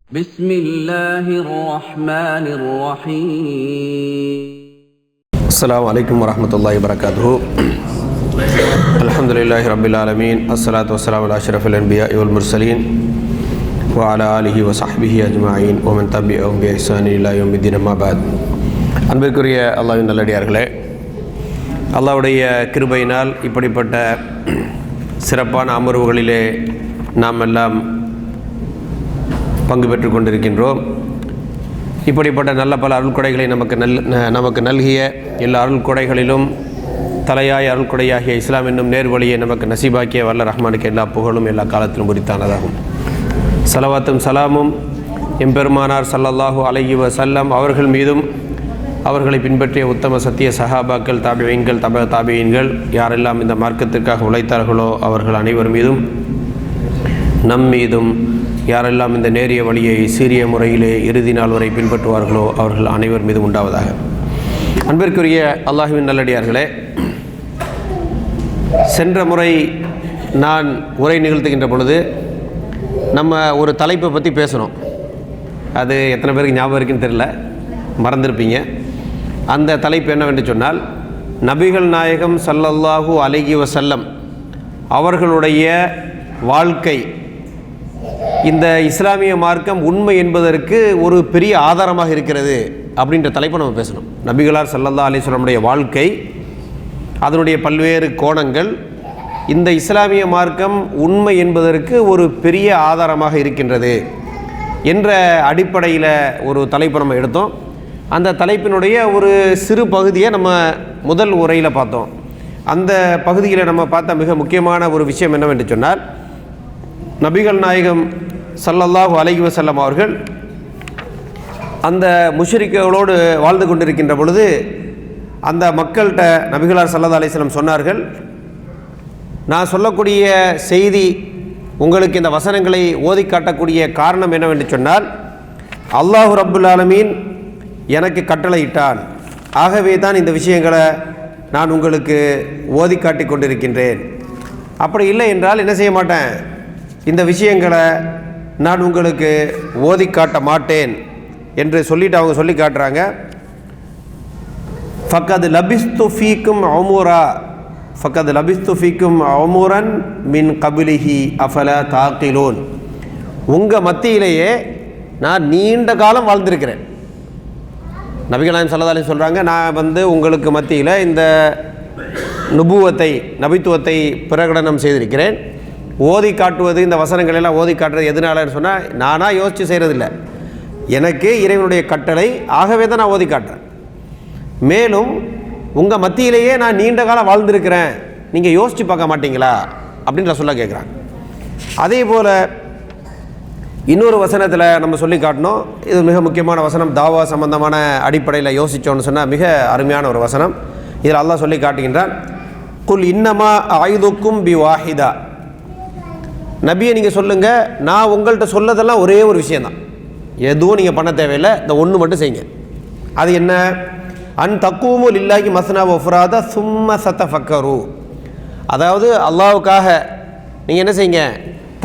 بسم الله الرحمن الرحيم. السلام عليكم ورحمة الله وبركاته. الحمد لله رب العالمين. الصلاة والسلام على أشرف الأنبياء والمرسلين وعلى آله وصحبه أجمعين ومن تبعهم بإحسان إلى يوم الدين أما بعد. அன்பிற்குரிய அல்லாஹ்வின் நல்லடியார்களே, அல்லாஹ்வுடைய கிருபையினால் இப்படிப்பட்ட சிறப்பான அமர்வுகளிலே நாம் எல்லாம் பங்கு பெற்று கொண்டிருக்கின்றோம். இப்படிப்பட்ட நல்ல பல அருள்கொடைகளை நமக்கு நல்கிய எல்லா அருள்கொடைகளிலும் தலையாய அருள்கொடையாகிய இஸ்லாம் என்னும் நேர்வழியை நமக்கு நசீபாக்கிய வல்ல ரஹ்மானுக்கு எல்லா புகழும் எல்லா காலத்திலும் உரித்தானதாகும். ஸலவாத்தும் சலாமும் எம்பெருமானார் ஸல்லல்லாஹு அலைஹி வஸல்லம் அவர்கள் மீதும் அவர்களை பின்பற்றிய உத்தம சத்திய சஹாபாக்கள், தாபிஈன்கள், தாபிஈன்கள் யாரெல்லாம் இந்த மார்க்கத்திற்காக உழைத்தார்களோ அவர்கள் அனைவர் மீதும், நம் மீதும் யாரெல்லாம் இந்த நேரிய வழியை சீரிய முறையிலே இறுதி நாள் வரை பின்பற்றுவார்களோ அவர்கள் அனைவர் மீதும் உண்டாவதாக. அன்பிற்குரிய அல்லாஹ்வின் நல்லடியார்களே, சென்ற முறை நான் உரை நிகழ்த்துகின்ற பொழுது நம்ம ஒரு தலைப்பை பற்றி பேசணும். அது எத்தனை பேருக்கு ஞாபகம் இருக்குன்னு தெரியல, மறந்துருப்பீங்க. அந்த தலைப்பு என்னவென்று சொன்னால், நபிகள் நாயகம் ஸல்லல்லாஹு அலைஹி வஸல்லம் அவர்களுடைய வாழ்க்கை, இந்த இஸ்லாமிய மார்க்கம் உண்மை என்பதற்கு ஒரு பெரிய ஆதாரமாக இருக்கிறது அப்படின்ற தலைப்பை நம்ம பேசணும். நபிகளார் ஸல்லல்லாஹு அலைஹி வஸல்லமுடைய வாழ்க்கை, அதனுடைய பல்வேறு கோணங்கள் இந்த இஸ்லாமிய மார்க்கம் உண்மை என்பதற்கு ஒரு பெரிய ஆதாரமாக இருக்கின்றது என்ற அடிப்படையில் ஒரு தலைப்பை நம்ம எடுத்தோம். அந்த தலைப்பினுடைய ஒரு சிறு பகுதியை நம்ம முதல் உரையில் பார்த்தோம். அந்த பகுதியில் நம்ம பார்த்த மிக முக்கியமான ஒரு விஷயம் என்னவென்று சொன்னால், நபிகள் நாயகம் ஸல்லல்லாஹு அலைஹி வஸல்லம் அவர்கள் அந்த முஷ்ரிக்குகளோடு வாழ்ந்து கொண்டிருக்கின்ற பொழுது அந்த மக்கள்கிட்ட நபிகளார் ஸல்லல்லாஹு அலைஹி வஸல்லம் சொன்னார்கள், நான் சொல்லக்கூடிய செய்தி உங்களுக்கு இந்த வசனங்களை ஓதி காட்டக்கூடிய காரணம் என்னவென்று சொன்னால், அல்லாஹ் ரப்புல் ஆலமீன் எனக்கு கட்டளையிட்டான், ஆகவே தான் இந்த விஷயங்களை நான் உங்களுக்கு ஓதி காட்டி கொண்டிருக்கின்றேன். அப்படி இல்லை என்றால் என்ன செய்ய மாட்டேன், இந்த விஷயங்களை நான் உங்களுக்கு ஓதி காட்ட மாட்டேன் என்று சொல்லிட்டு அவங்க சொல்லி காட்டுறாங்க. ஃபக்கத் லபிஸ்து ஃபீக்கும் உமுரா ஃபக்கத் லபிஸ்து ஃபீக்கும் உமுரன் மின் கபிலிஹி அஃபலா தாக்கிலூன். உங்கள் மத்தியிலேயே நான் நீண்ட காலம் வாழ்ந்திருக்கிறேன். நபிகள் நாயகம் ஸல்லல்லாஹு அலைஹி சொல்கிறாங்க, நான் உங்களுக்கு மத்தியில் இந்த நபித்துவத்தை பிரகடனம் செய்திருக்கிறேன். ஓதி காட்டுவது, இந்த வசனங்கள் எல்லாம் ஓதி காட்டுறது எதனாலன்னு சொன்னால், நானாக யோசித்து செய்கிறதில்ல, எனக்கு இறைவனுடைய கட்டளை, ஆகவே தான் நான் ஓதி காட்டுறேன். மேலும் உங்கள் மத்தியிலேயே நான் நீண்ட காலம் வாழ்ந்திருக்கிறேன், நீங்கள் யோசித்து பார்க்க மாட்டீங்களா அப்படின்னு சொல்ல கேட்குறாங்க. அதே போல் இன்னொரு வசனத்தில் நம்ம சொல்லி காட்டினோம். இது மிக முக்கியமான வசனம், தாவா சம்பந்தமான அடிப்படையில் யோசித்தோன்னு சொன்னால் மிக அருமையான ஒரு வசனம். இதில் அல்லாஹ் சொல்லி காட்டுகின்றான், குல் இன்னமா ஆயுதுக்கும் பி வாஹிதா. நபியை நீங்கள் சொல்லுங்கள், நான் உங்கள்கிட்ட சொல்லதெல்லாம் ஒரே ஒரு விஷயந்தான், எதுவும் நீங்கள் பண்ண தேவையில்லை, இந்த ஒன்று மட்டும் செய்யுங்க. அது என்ன? அன் தக்கூமு லில்லாஹி மஸ்னா வஃப்ராத சும்ம சதஃபக்கரு. அதாவது அல்லாஹ்வுக்காக நீங்கள் என்ன செய்யுங்க,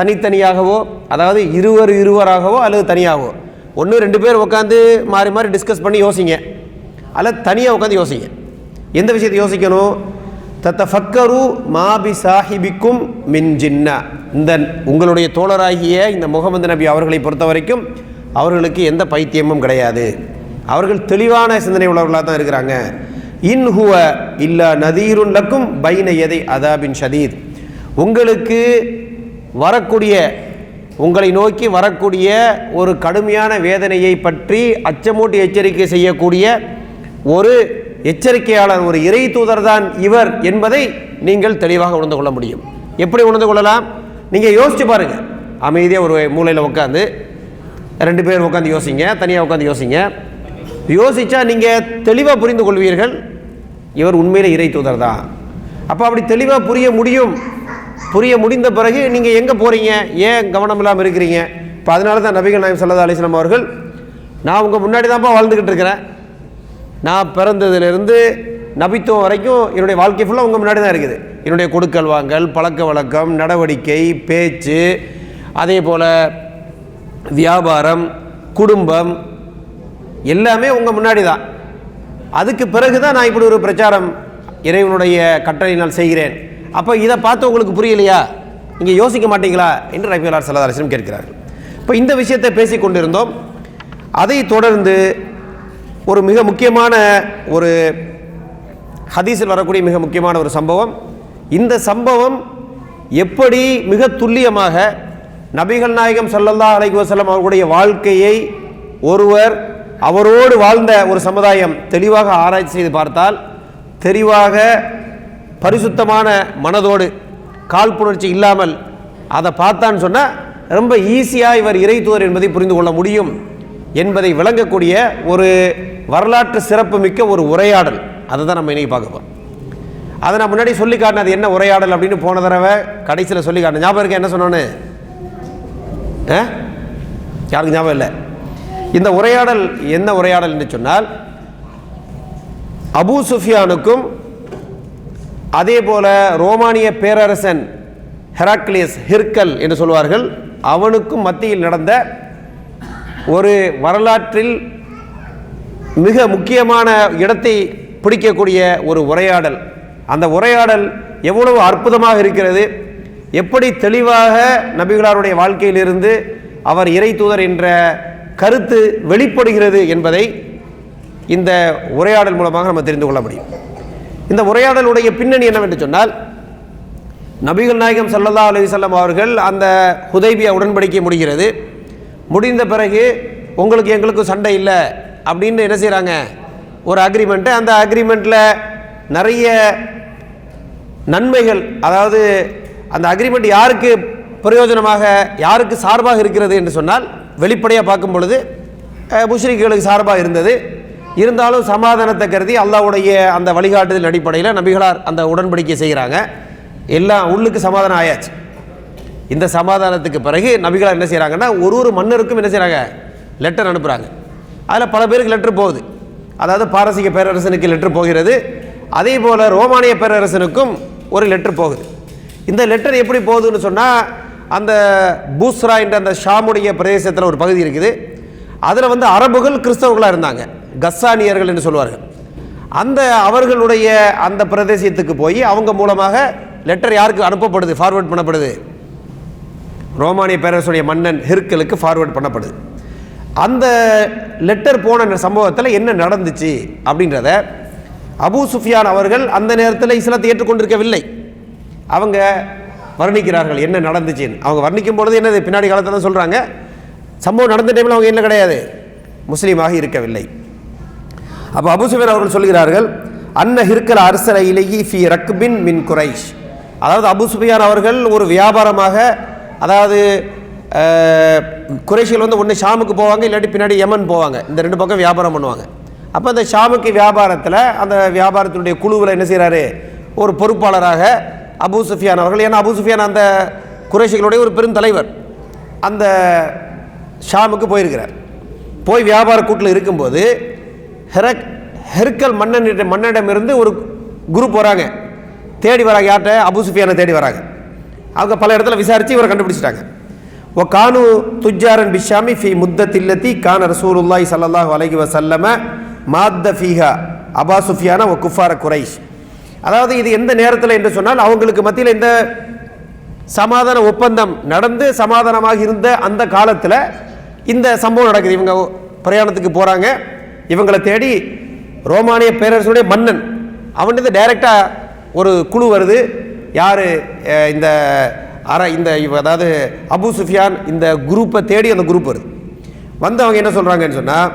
தனித்தனியாகவோ, அதாவது இருவராகவோ அல்லது தனியாகவோ, ஒன்று ரெண்டு பேர் உட்காந்து மாறி மாறி டிஸ்கஸ் பண்ணி யோசிங்க, அல்லது தனியாக உட்காந்து யோசிங்க. எந்த விஷயத்தை யோசிக்கணும்? தத்தஃபக்கரு மாபி சாஹிபிக்கும் மின் ஜின்னா. இந்த உங்களுடைய தோழராகிய இந்த முகமது நபி அவர்களை பொறுத்த வரைக்கும் அவர்களுக்கு எந்த பைத்தியமும் கிடையாது, அவர்கள் தெளிவான சிந்தனை உள்ளவர்களாக தான் இருக்கிறாங்க. இன் ஹுவ இல்லா நதீருன் லக்கும் பைன யதை அதாபின் ஷதீத். உங்களுக்கு வரக்கூடிய, உங்களை நோக்கி வரக்கூடிய ஒரு கடுமையான வேதனையை பற்றி அச்சமூட்டி எச்சரிக்கை செய்யக்கூடிய ஒரு எச்சரிக்கையாளர், ஒரு இறை தூதர் தான் இவர் என்பதை நீங்கள் தெளிவாக உணர்ந்து கொள்ள முடியும். எப்படி உணர்ந்து கொள்ளலாம்? நீங்கள் யோசிச்சு பாருங்கள். அமைதியாக ஒரு மூலையில் உட்காந்து ரெண்டு பேர் உட்காந்து யோசிங்க, தனியாக உட்காந்து யோசிங்க. யோசித்தா நீங்கள் தெளிவாக புரிந்து கொள்வீர்கள், இவர் உண்மையிலே இறை தூதர் தான். அப்போ அப்படி தெளிவாக புரிய முடிந்த பிறகு நீங்கள் எங்கே போகிறீங்க, ஏன் கவனம் இல்லாமல் இருக்கிறீங்க? இப்போ அதனால தான் நபிகள் நாயகம் ஸல்லல்லாஹு அலைஹி வஸல்லம் அவர்கள், நான் உங்கள் முன்னாடி தான்ப்பா வாழ்ந்துக்கிட்டு இருக்கிறேன், நான் பிறந்ததுலேருந்து நபித்துவம் வரைக்கும் என்னுடைய வாழ்க்கை ஃபுல்லாக உங்கள் முன்னாடி தான் இருக்குது. என்னுடைய கொடுக்கல் வாங்கல், பழக்க வழக்கம், நடவடிக்கை, பேச்சு, அதே போல் வியாபாரம், குடும்பம் எல்லாமே உங்கள் முன்னாடி தான். அதுக்கு பிறகு தான் நான் இப்படி ஒரு பிரச்சாரம் இறைவனுடைய கட்டளையினால் செய்கிறேன். அப்போ இதை பார்த்து உங்களுக்கு புரியலையா, நீங்கள் யோசிக்க மாட்டீங்களா என்று நபிகளார் ஸல்லல்லாஹு அலைஹி வஸல்லம் கேட்கிறார்கள். இப்போ இந்த விஷயத்தை பேசி கொண்டிருந்தோம். அதை தொடர்ந்து ஒரு மிக முக்கியமான ஒரு ஹதீஸில் வரக்கூடிய மிக முக்கியமான ஒரு சம்பவம். இந்த சம்பவம் எப்படி மிக துல்லியமாக நபிகள் நாயகம் ஸல்லல்லாஹு அலைஹி வஸல்லம் அவர்களுடைய வாழ்க்கையை ஒருவர் அவரோடு வாழ்ந்த ஒரு சமுதாயம் தெளிவாக ஆராய்ச்சி செய்து பார்த்தால், தெளிவாக பரிசுத்தமான மனதோடு காழ்ப்புணர்ச்சி இல்லாமல் அதை பார்த்தான்னு சொன்னால் ரொம்ப ஈஸியாக இவர் இறை தூதர் என்பதை புரிந்து கொள்ள முடியும் என்பதை விளங்கக்கூடிய ஒரு வரலாற்று சிறப்பு மிக்க ஒரு உரையாடல். அதை தான் நம்ம இன்னைக்கு பார்க்க போகிறோம். அதை நான் முன்னாடி சொல்லி காட்டினது என்ன உரையாடல் அப்படின்னு போன தடவை கடைசியில் சொல்லி காட்டினேன். ஞாபகம் இருக்க என்ன சொன்னோன்னு? யாருக்கு ஞாபகம் இல்லை? இந்த உரையாடல் என்ன உரையாடல் என்று சொன்னால், அபூ சுஃபியானுக்கும் அதே போல ரோமானிய பேரரசன் ஹெராக்லியஸ், ஹிர்கல் என்று சொல்வார்கள், அவனுக்கும் மத்தியில் நடந்த ஒரு வரலாற்றில் மிக முக்கியமான இடத்தை பிடிக்கக்கூடிய ஒரு உரையாடல். அந்த உரையாடல் எவ்வளவு அற்புதமாக இருக்கிறது, எப்படி தெளிவாக நபிகளாருடைய வாழ்க்கையிலிருந்து அவர் இறை தூதர் என்ற கருத்து வெளிப்படுகிறது என்பதை இந்த உரையாடல் மூலமாக நம்ம தெரிந்து கொள்ள முடியும். இந்த உரையாடலுடைய பின்னணி என்னவென்று சொன்னால், நபிகள் நாயகம் ஸல்லல்லாஹு அலைஹி வஸல்லம் அவர்கள் அந்த ஹுதைபியா உடன்படிக்கை முடிகிறது. முடிந்த பிறகு உங்களுக்கு எங்களுக்கு சண்டை இல்லை அப்படின்னு என்ன செய்கிறாங்க, ஒரு அக்ரிமெண்ட்டு. அந்த அக்ரிமெண்ட்டில் நிறைய நன்மைகள், அதாவது அந்த அக்ரிமெண்ட் யாருக்கு பிரயோஜனமாக யாருக்கு சார்பாக இருக்கிறது என்று சொன்னால், வெளிப்படையாக பார்க்கும் பொழுது முஷ்ரிக்குகளுக்கு சார்பாக இருந்தது. இருந்தாலும் சமாதானத்தை கருதி அல்லாஹ்வுடைய அந்த வழிகாட்டுதல் அடிப்படையில் நபிகளார் அந்த உடன்படிக்கை செய்கிறாங்க. எல்லாம் உள்ளுக்கு சமாதானம் ஆயாச்சு. இந்த சமாதானத்துக்கு பிறகு நபிகளார் என்ன செய்கிறாங்கன்னா, ஒரு மன்னருக்கும் என்ன செய்கிறாங்க, லெட்டர் அனுப்புகிறாங்க. அதில் பல பேருக்கு லெட்டர் போகுது. அதாவது பாரசீக பேரரசனுக்கு லெட்டர் போகிறது, அதே போல் ரோமானிய பேரரசனுக்கும் ஒரு லெட்டர் போகுது. இந்த லெட்டர் எப்படி போகுதுன்னு சொன்னால், அந்த பூஸ்ரா என்ற அந்த ஷாமுடைய பிரதேசத்தில் ஒரு பகுதி இருக்குது. அதில் வந்து அரபுகள் கிறிஸ்தவர்களாக இருந்தாங்க, கஸ்ஸானியர்கள் என்று சொல்வார்கள். அந்த அவர்களுடைய அந்த பிரதேசத்துக்கு போய் அவங்க மூலமாக லெட்டர் யாருக்கு அனுப்பப்படுது, ஃபார்வேர்ட் பண்ணப்படுது, ரோமானிய பேரரசுடைய மன்னன் ஹிர்கலுக்கு ஃபார்வேர்ட் பண்ணப்படுது. அந்த லெட்டர் போன சம்பவத்தில் என்ன நடந்துச்சு அப்படின்றத அபூ சுஃபியான் அவர்கள் அந்த நேரத்தில் இஸ்லாத்தை ஏற்றுக்கொண்டிருக்கவில்லை. அவங்க வர்ணிக்கிறார்கள் என்ன நடந்துச்சுன்னு. அவங்க வர்ணிக்கும் பொழுது என்னது, பின்னாடி காலத்தில் தான் சொல்கிறாங்க, சம்பவம் நடந்த டைமில் அவங்க என்ன கிடையாது, முஸ்லீமாக இருக்கவில்லை. அப்போ அபூ சுஃபியான் அவர்கள் சொல்கிறார்கள், அன்ன ஹிர்கல் அர்ஸல இலைஹி ஃபி ரக்பின் மின் குரைஷ். அதாவது அபூ சுஃபியான் அவர்கள் ஒரு வியாபாரமாக, அதாவது குறைஷிகள் வந்து ஒன்று ஷாமுக்கு போவாங்க, இல்லாட்டி பின்னாடி யமன் போவாங்க, இந்த ரெண்டு பக்கம் வியாபாரம் பண்ணுவாங்க. அப்போ அந்த ஷாமுக்கு வியாபாரத்தில் அந்த வியாபாரத்தினுடைய குழுவில் என்ன செய்கிறாரு, ஒரு பொறுப்பாளராக அபூ சுஃபியான் அவர்கள். ஏன்னா அபூ சுஃபியான் அந்த குறைஷிகளுடைய ஒரு பெரும் தலைவர். அந்த ஷாமுக்கு போயிருக்கிறார். போய் வியாபார கூட்டில் இருக்கும்போது ஹெர்கல் மன்னனிடமிருந்து ஒரு குரூப் வராங்க, தேடி வராங்க. யார்கிட்ட? அபூ சுஃபியானை தேடி வராங்க. அவங்க பல இடத்துல விசாரித்து இவரை கண்டுபிடிச்சிட்டாங்க. ஓ கானு துஜாரன் பிஷாமி ஃபி முத்தத்தில்லத்தி கான ரசூலுல்லாஹி ஸல்லல்லாஹு அலைஹி வஸல்லம மாத்த ஃபீஹா அபா சுஃபியான ஒ குஃபார குரைஷ். அதாவது இது எந்த நேரத்தில் என்று சொன்னால், அவங்களுக்கு மத்தியில் இந்த சமாதான ஒப்பந்தம் நடந்து சமாதானமாக இருந்த அந்த காலத்தில் இந்த சம்பவம் நடக்குது. இவங்க பிரயாணத்துக்கு போகிறாங்க, இவங்களை தேடி ரோமானிய பேரரசுடைய மன்னன் அவன்கிட்ட டைரெக்டாக ஒரு குழு வருது. யார்? இந்த அதாவது அபூ சுஃபியான் இந்த குரூப்பை தேடி அந்த குரூப் வருது. வந்து அவங்க என்ன சொல்கிறாங்கன்னு சொன்னால்,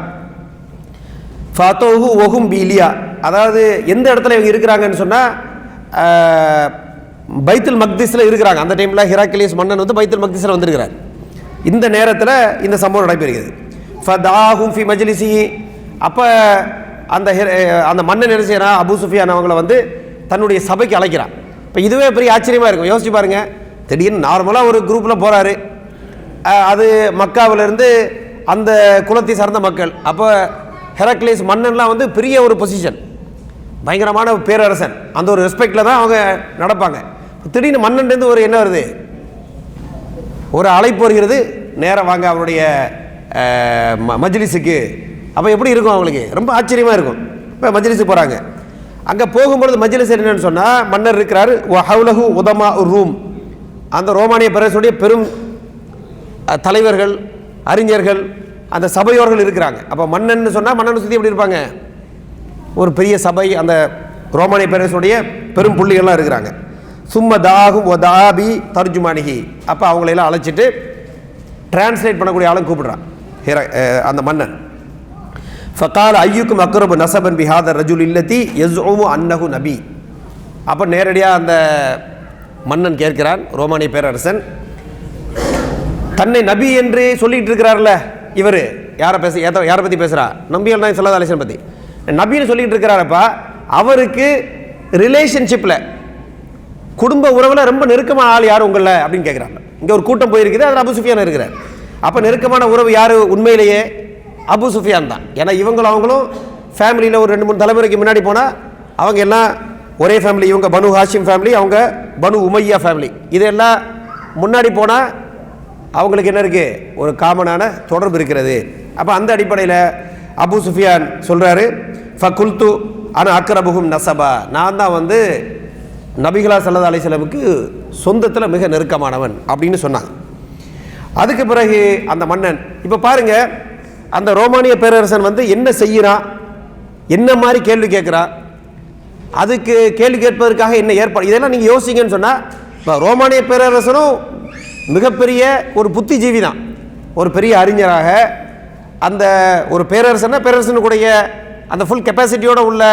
ஃபாத்தோஹு ஒஹும் பீலியா. அதாவது எந்த இடத்துல இவங்க இருக்கிறாங்கன்னு சொன்னால், பைத்துல் மக்திஸில் இருக்கிறாங்க. அந்த டைமில் ஹெராக்லியஸ் மன்னன் வந்து பைத்துல் மக்திஸில் வந்திருக்கிறார். இந்த நேரத்தில் இந்த சம்பவம் நடைபெறுகிறது. ஃபதாஹும் ஃபி மஜ்லிஸி. அப்போ அந்த மன்னன் என்ன செய்யறான், அபூ சுஃபியான் அவங்கள வந்து தன்னுடைய சபைக்கு அழைக்கிறான். இப்போ இதுவே பெரிய ஆச்சரியமாக இருக்கும். யோசிச்சு பாருங்கள், திடீர்னு நார்மலாக ஒரு குரூப்பில் போகிறாரு, அது மக்காவிலேருந்து அந்த குலத்தை சார்ந்த மக்கள். அப்போ ஹெராக்லியஸ் மன்னன்லாம் வந்து பெரிய ஒரு பொசிஷன், பயங்கரமான பேரரசன், அந்த ஒரு ரெஸ்பெக்டில் தான் அவங்க நடப்பாங்க. திடீர்னு மன்னன்லேருந்து ஒரு என்ன வருது, ஒரு அழைப்பு வருகிறது, நேராக வாங்க அவருடைய மஜ்லிஸுக்கு. அப்போ எப்படி இருக்கும் அவங்களுக்கு? ரொம்ப ஆச்சரியமாக இருக்கும். இப்போ மஜ்லிஸுக்கு போகிறாங்க. அங்கே போகும்பொழுது மஜ்லிஸ் என்னென்னு சொன்னால், மன்னர் இருக்கிறார், ஹவுலஹு உதமா ரூம், அந்த ரோமானிய பேரரசுடைய பெரும் தலைவர்கள், அறிஞர்கள், அந்த சபையோர்கள் இருக்கிறாங்க. அப்போ மன்னன் சொன்னால் மன்னனை சுற்றி எப்படி இருப்பாங்க? ஒரு பெரிய சபை, அந்த ரோமானிய பேரரசுடைய பெரும் புள்ளிகள்லாம் இருக்கிறாங்க. சும்ம தாகும் ஒ தாபி தர்ஜுமானிகி. அப்போ அவங்களையெல்லாம் அழைச்சிட்டு டிரான்ஸ்லேட் பண்ணக்கூடிய ஆளும் கூப்பிடுறான் அந்த மன்னன். ஃபகால் ஐயுக்கும் அக்ரபு நசபன் பிஹாதர் ரஜுல் இல்லத்தி யஸ்உமு அன்னஹு நபி. அப்போ நேரடியாக அந்த மன்னன் கேட்கிறான், ரோமானிய பேரரசன், தன்னை நபி என்று சொல்லிட்டு இருக்கிறார்ல இவர், யாரை பற்றி பேசுகிறா? நபிகள் நாயகம் ஸல்லல்லாஹு அலைஹி வஸல்லம் பற்றி நபின்னு சொல்லிட்டு இருக்கிறாரப்பா. அவருக்கு ரிலேஷன்ஷிப்பில், குடும்ப உறவில் ரொம்ப நெருக்கமான ஆள் யார் உங்களில் அப்படின்னு கேட்குறாங்க. இங்கே ஒரு கூட்டம் போயிருக்குது, அதில் அபு சுஃபியான் இருக்கிறார். அப்போ நெருக்கமான உறவு யார்? உண்மையிலேயே அபு சுஃபியான் தான். ஏன்னா அவங்களும் ஃபேமிலியில் ஒரு 2-3 தலைமுறைக்கு முன்னாடி போனால் அவங்க எல்லாம் ஒரே ஃபேமிலி. இவங்க பனு ஹாஷிம் ஃபேமிலி, அவங்க பனு உமையா ஃபேமிலி. இதெல்லாம் முன்னாடி போனால் அவங்களுக்கு என்ன இருக்குது? ஒரு காமனான தொடர்பு இருக்கிறது. அப்போ அந்த அடிப்படையில் அபு சுஃபியான் சொல்கிறாரு, ஃபகுல்து ஆனால் அக்ரபுகும் நசபா, நான் தான் நபிகளா ஸல்லல்லாஹு அலைஹி வஸல்லமுக்கு சொந்தத்தில் மிக நெருக்கமானவன் அப்படின்னு சொன்னாங்க. அதுக்கு பிறகு அந்த மன்னன், இப்போ பாருங்க, அந்த ரோமானிய பேரரசன் என்ன செய்கிறான், என்ன மாதிரி கேள்வி கேட்குறான், அதுக்கு கேள்வி கேட்பதற்காக என்ன ஏற்பாடு, இதெல்லாம் நீங்கள் யோசிங்கன்னு சொன்னால், இப்போ ரோமானிய பேரரசனும் மிகப்பெரிய ஒரு புத்திஜீவி தான், ஒரு பெரிய அறிஞராக, அந்த ஒரு பேரரசனுடைய அந்த ஃபுல் கெப்பாசிட்டியோடு உள்ள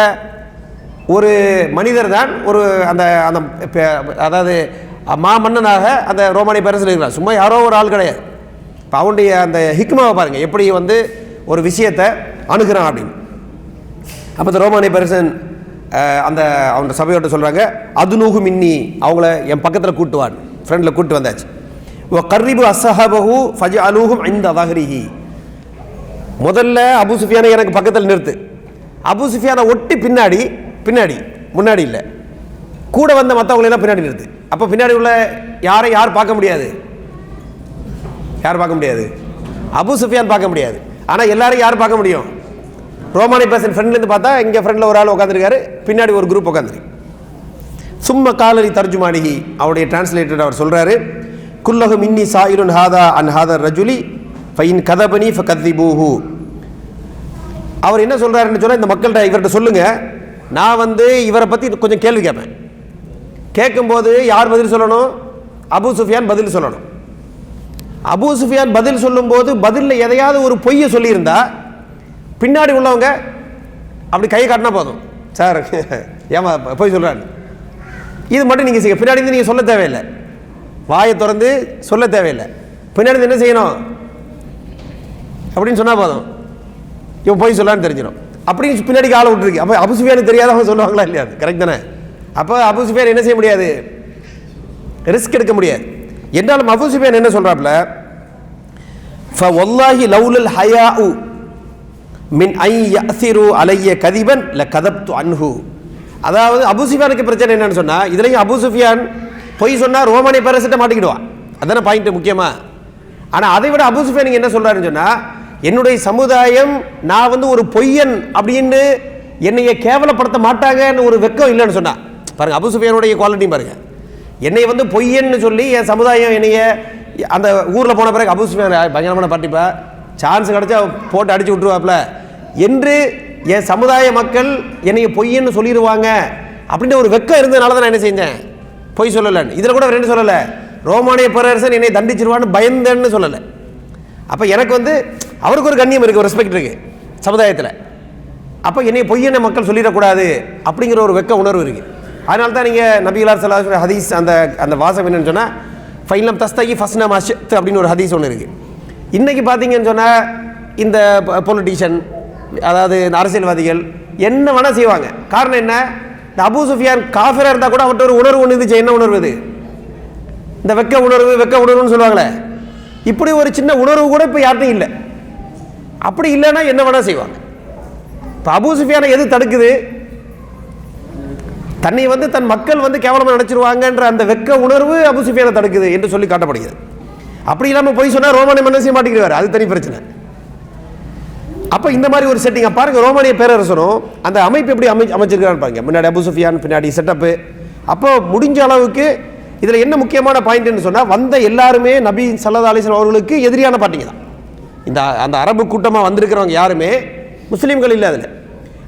ஒரு மனிதர் தான் ஒரு அந்த அந்த அதாவது மாமன்னனாக அந்த ரோமானிய பேரரசில் இருக்கிறார். சும்மா யாரோ ஒரு ஆள் கிடையாது. இப்போ அவனுடைய அந்த ஹிக்மாவை பாருங்கள், எப்படி ஒரு விஷயத்தை அணுகிறான் அப்படின்னு. அப்போ இந்த ரோமானிய பேரரசன் அவங்க சபையோட்ட சொல்கிறாங்க, அதுநூகு மின்னி, அவங்கள என் பக்கத்தில் கூட்டுவான், ஃப்ரெண்டில் கூட்டு வந்தாச்சு. கர்ரிபு அஸ்ஸஹபஹு ஃபஜ்அலூஹும் இன்த ظஹரிஹி. முதல்ல அபு சுஃபியானை எனக்கு பக்கத்தில் நிறுத்து. அபு சுஃபியானை ஒட்டி பின்னாடி, முன்னாடி இல்லை, கூட வந்த மற்றவங்களெல்லாம் பின்னாடி நிறுத்து. அப்போ பின்னாடி உள்ள யார் பார்க்க முடியாது? அபு சுஃபியான் பார்க்க முடியாது. ஆனால் எல்லாரும் யார் பார்க்க முடியும்? ரோமானிய பேரரசன் ஃப்ரெண்ட்லேருந்து பார்த்தா இங்கே ஃப்ரெண்டில் ஒரு ஆள் உட்காந்துருக்காரு, பின்னாடி ஒரு குரூப் உட்காந்துருக்கு. சும்ம காலரி தர்ஜுமானிஹி, அவருடைய டிரான்ஸ்லேட்டர் அவர் சொல்கிறாரு, குல்லஹு மின்னி சாயிலுன் ஹாதா அன் ஹாதர் ரஜுலி ஃபைன் கதபனி ஃபகதிபூஹு. அவர் என்ன சொல்கிறாருன்னு சொன்னால், இந்த மக்கள்கிட்ட இவர்கிட்ட சொல்லுங்கள், நான் இவரை பற்றி கொஞ்சம் கேள்வி கேட்பேன். கேட்கும்போது யார் பதில் சொல்லணும்? அபு சுஃபியான் பதில் சொல்லணும். அபு சுஃபியான் பதில் சொல்லும்போது பதிலில் எதையாவது ஒரு பொய்யை சொல்லியிருந்தா பின்னாடி உள்ளவங்க அப்படி கை காட்டினா போதும், சார் ஏமா பொய் சொல்கிறாரு, இது மட்டும் நீங்கள் செய்ய, பின்னாடி நீங்கள் சொல்ல தேவையில்லை, வாயை திறந்து சொல்ல தேவையில்லை, பின்னாடி என்ன செய்யணும் அப்படின்னு சொன்னால் போதும், இவன் பொய் சொல்லான்னு தெரிஞ்சிடும். அப்படின்னு பின்னாடி ஆளை விட்டுருக்கு. அப்போ அபு சுஃபியானுக்கு தெரியாதவங்க சொல்லுவாங்களா இல்லையா? கரெக்ட் தானே? அப்போ அபு சுஃபியான் என்ன செய்ய முடியாது? ரிஸ்க் எடுக்க முடியாது. என்றாலும் அபு சுஃபியான் என்ன சொல்கிறாப்புல, ஃபவல்லாஹி லௌலல் ஹயாஉ மின் ஐ யஸிரு அலைய கதிபன் லகதப்து அன்ஹு. அதாவது அபு சுஃபியானுக்கு பிரச்சனை என்னன்னு சொன்னால், இதுலேயும் அபு சுஃபியான் பொய் சொன்னால் ரோமானிய பேரரசிட்ட மாட்டிக்கிடுவான், அதான பாயிண்ட் முக்கியமாக. ஆனால் அதை விட அபு சுஃபியான் என்ன சொல்கிறாருன்னு சொன்னால், என்னுடைய சமுதாயம் நான் ஒரு பொய்யன் அப்படின்னு என்னைய கேவலப்படுத்த மாட்டாங்கன்னு ஒரு வெக்கம் இல்லைன்னு சொன்னா பாருங்க. அபு சுஃபியானுடைய குவாலிட்டி பாருங்க. என்னை பொய்யன்னு சொல்லி என் சமுதாயம் என்னைய அந்த ஊரில் போன பிறகு அபு சுஃபியான் பயங்கரமான பார்ட்டிப்பா, சான்ஸ் கிடைச்சா போட்டு அடிச்சு விட்டுருவாப்ல என்று என் சமுதாய மக்கள் என்னைய பொய்யன்னு சொல்லிடுவாங்க அப்படின்னு ஒரு வெக்கம் இருந்ததுனால தான் நான் என்ன செஞ்சேன், பொய் சொல்லலைன்னு. இதில் கூட அவர் என்ன சொல்லலை, ரோமானிய பேரரசன் என்னை தண்டிச்சிருவான்னு பயந்தேன்னு சொல்லலை. அப்போ எனக்கு அவருக்கு ஒரு கண்ணியம் இருக்குது, ஒரு ரெஸ்பெக்ட் இருக்குது சமுதாயத்தில். அப்போ என்னை பொய்யனை மக்கள் சொல்லிடக்கூடாது அப்படிங்கிற ஒரு வெக்க உணர்வு இருக்குது. அதனால தான் நீங்கள் நபிகளார் ஸல்லல்லாஹு அலைஹி வஸல்லம் ஹதீஸ் அந்த வாசகம் என்னன்னு சொன்னால், ஃபைலம் தஸ்தகி ஃபஸ்னா மஷத் அப்படின்னு ஒரு ஹதீஸ் ஒன்று இருக்குது. இன்றைக்கி பார்த்தீங்கன்னு சொன்னால் இந்த பொலிட்டீஷியன், அதாவது இந்த அரசியல்வாதிகள் என்ன வேணால் செய்வாங்க. காரணம் என்ன, இந்த அபு சுஃபியான் காஃபிராக இருந்தால் கூட அவர்கிட்ட ஒரு உணர்வு ஒன்று இருந்துச்சு. என்ன உணர்வு இது? இந்த வெக்க உணர்வுன்னு சொல்லுவாங்களே, இப்படி ஒரு சின்ன உணர்வு கூட இப்போ யார்ட்டும் இல்லை. அப்படி இல்லைன்னா என்ன வேணா செய்வாங்க. இப்போ அபு சுஃபியானை எது தடுக்குது? தன்னை தன் மக்கள் கேவலமாக நினைச்சிருவாங்கன்ற அந்த வெக்க உணர்வு அபு சுஃபியானை தடுக்குது என்று சொல்லி காட்டப்படுகிறது. அப்படி இல்லாமல் போய் சொன்னால் ரோமானிய மன்னர் செய்ய மாட்டேங்கிறார், அது தனி பிரச்சனை. அப்போ இந்த மாதிரி ஒரு செட்டிங் பாருங்க. ரோமானிய பேரரசனும் அந்த அமைப்பு எப்படி அமைச்சிருக்கிறான்னு பாருங்க. முன்னாடி அபு சுஃபியான், பின்னாடி செட்டப்பு. அப்போ முடிஞ்ச அளவுக்கு இதில் என்ன முக்கியமான பாயிண்ட்னு சொன்னால், வந்த எல்லாருமே நபி ஸல்லல்லாஹு அலைஹி வஸல்லம் அவர்களுக்கு எதிரியான பார்ட்டிங்க தான். அந்த அரபு கூட்டமாக வந்திருக்கிறவங்க யாருமே முஸ்லீம்கள் இல்லை அதில்.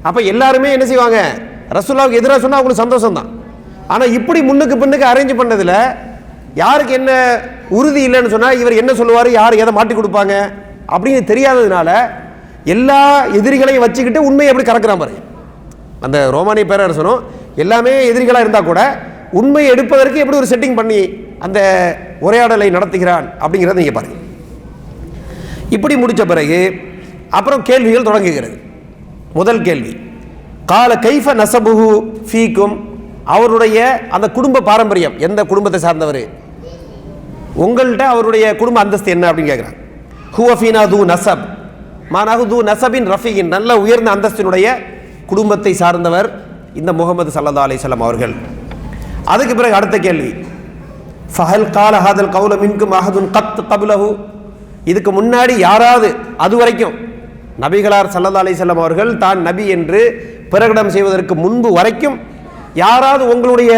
அப்போ எல்லாருமே என்ன செய்வாங்க, ரசூலுல்லாஹ்வுக்கு எதிராக சொன்னால் அவங்களுக்கு சந்தோஷம் தான். ஆனால் இப்படி முன்னுக்கு பின்னுக்கு அரேஞ்ச் பண்ணதில் யாருக்கு என்ன உறுதி இல்லைன்னு சொன்னால், இவர் என்ன சொல்லுவார், யார் எதை மாட்டி கொடுப்பாங்க அப்படின்னு தெரியாததுனால எல்லா எதிரிகளையும் வச்சுக்கிட்டு உண்மையை எப்படி கறக்கிறான் பாருங்க. அந்த ரோமானிய பேரரசனும் எல்லாமே எதிரிகளாக இருந்தால் கூட உண்மையை எடுப்பதற்கு எப்படி ஒரு செட்டிங் பண்ணி அந்த உரையாடலை நடத்துகிறான் அப்படிங்கிறத நீங்கள் பாருங்க. இப்படி முடித்த பிறகு அப்புறம் கேள்விகள் தொடங்குகிறது. முதல் கேள்வி, கால கைஃப நசபுஹு ஃபீக்கும், அவருடைய அந்த குடும்ப பாரம்பரியம், எந்த குடும்பத்தை சார்ந்தவர், உங்கள்கிட்ட அவருடைய குடும்ப அந்தஸ்து என்ன அப்படின்னு கேட்குறாங்க. ஹுவ ஃபீனா து நசப், மானாகு து நசபின் ரஃபீகின், நல்ல உயர்ந்த அந்தஸ்தினுடைய குடும்பத்தை சார்ந்தவர் இந்த முகமது ஸல்லல்லாஹு அலைஹி வஸல்லம் அவர்கள். அதுக்கு பிறகு அடுத்த கேள்வி, ஃபஹல் கால ஹாதல் கௌல மின்கும் அஹதுன் கத் கப்லஹு, இதுக்கு முன்னாடி யாராவது அது வரைக்கும் நபிகளார் ஸல்லல்லாஹு அலைஹி வஸல்லம் அவர்கள் தான் நபி என்று பிரகடனம் செய்வதற்கு முன்பு வரைக்கும் யாராவது உங்களுடைய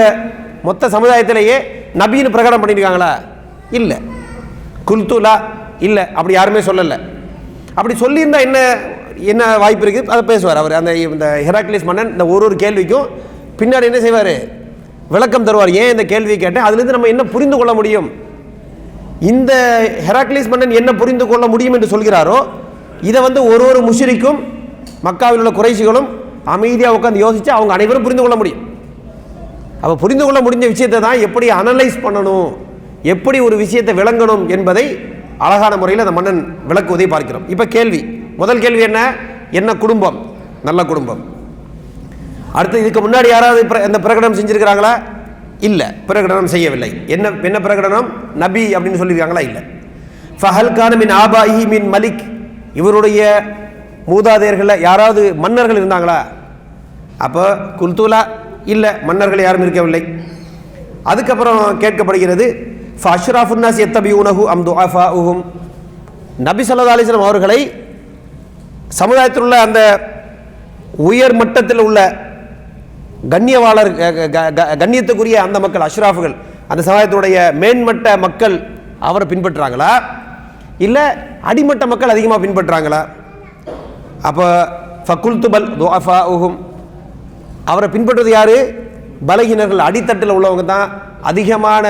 மொத்த சமுதாயத்திலேயே நபின்னு பிரகடனம் பண்ணியிருக்காங்களா? இல்லை. குல்துலா, இல்லை, அப்படி யாருமே சொல்லலை. அப்படி சொல்லியிருந்தா என்ன என்ன வாய்ப்பு இருக்குது, அதை பேசுவார் அவர். இந்த ஹெராக்லிஸ் மன்னன் இந்த ஒரு கேள்விக்கும் பின்னாடி என்ன செய்வார், விளக்கம் தருவார். ஏன் இந்த கேள்வி கேட்டேன், அதுலேருந்து நம்ம என்ன புரிந்து கொள்ள முடியும், இந்த ஹெராக்லிஸ் மன்னன் என்ன புரிந்து கொள்ள முடியும் என்று சொல்கிறாரோ, இதை ஒரு முஷ்ரிக்கும் மக்காவில் உள்ள குறைஷிகளும் அமைதியாக உட்காந்து யோசித்து அவங்க அனைவரும் புரிந்து கொள்ள முடியும். அப்போ புரிந்து கொள்ள முடிஞ்ச விஷயத்தை தான் எப்படி அனலைஸ் பண்ணணும், எப்படி ஒரு விஷயத்தை விளங்கணும் என்பதை அழகான முறையில் அந்த மன்னன் விளக்குவதை பார்க்கிறோம். இப்போ கேள்வி, முதல் கேள்வி என்ன, என்ன குடும்பம், நல்ல குடும்பம். அடுத்து, இதுக்கு முன்னாடி யாராவது இந்த பிரகடனம் செஞ்சிருக்கிறாங்களா? இல்லை, பிரகடனம் செய்யவில்லை. என்ன என்ன பிரகடனம், நபி அப்படின்னு சொல்லியிருக்காங்களா? இல்லை. ஃபஹல் கான மின் ஆபாஹி மின் மலிக், இவருடைய மூதாதையர்களில் யாராவது மன்னர்கள் இருந்தாங்களா? அப்போ குல்துலா, இல்லை, மன்னர்கள் யாரும் இருக்கவில்லை. அதுக்கப்புறம் கேட்கப்படுகிறது, ஃபஷ்ராஃபுன்னாஸ் யத்தபியூனஹு அம் துஆஃபாஉஹும், நபி ஸல்லல்லாஹு அலைஹி வஸல்லம் அவர்களை சமுதாயத்தில் உள்ள அந்த உயர் மட்டத்தில் உள்ள கண்ணியவாளர், கண்ணியத்துக்குரிய அந்த மக்கள், அஷ்ராஃபுகள், அந்த சமுதாயத்துடைய மேன்மட்ட மக்கள் அவரை பின்பற்றுறாங்களா, இல்லை அடிமட்ட மக்கள் அதிகமாக பின்பற்றுறாங்களா? அப்போ ஃபகுல்து பல் துஆஃபாஉஹும், அவரை பின்பற்றுவது யார், பலகீனர்கள், அடித்தட்டில் உள்ளவங்க தான் அதிகமான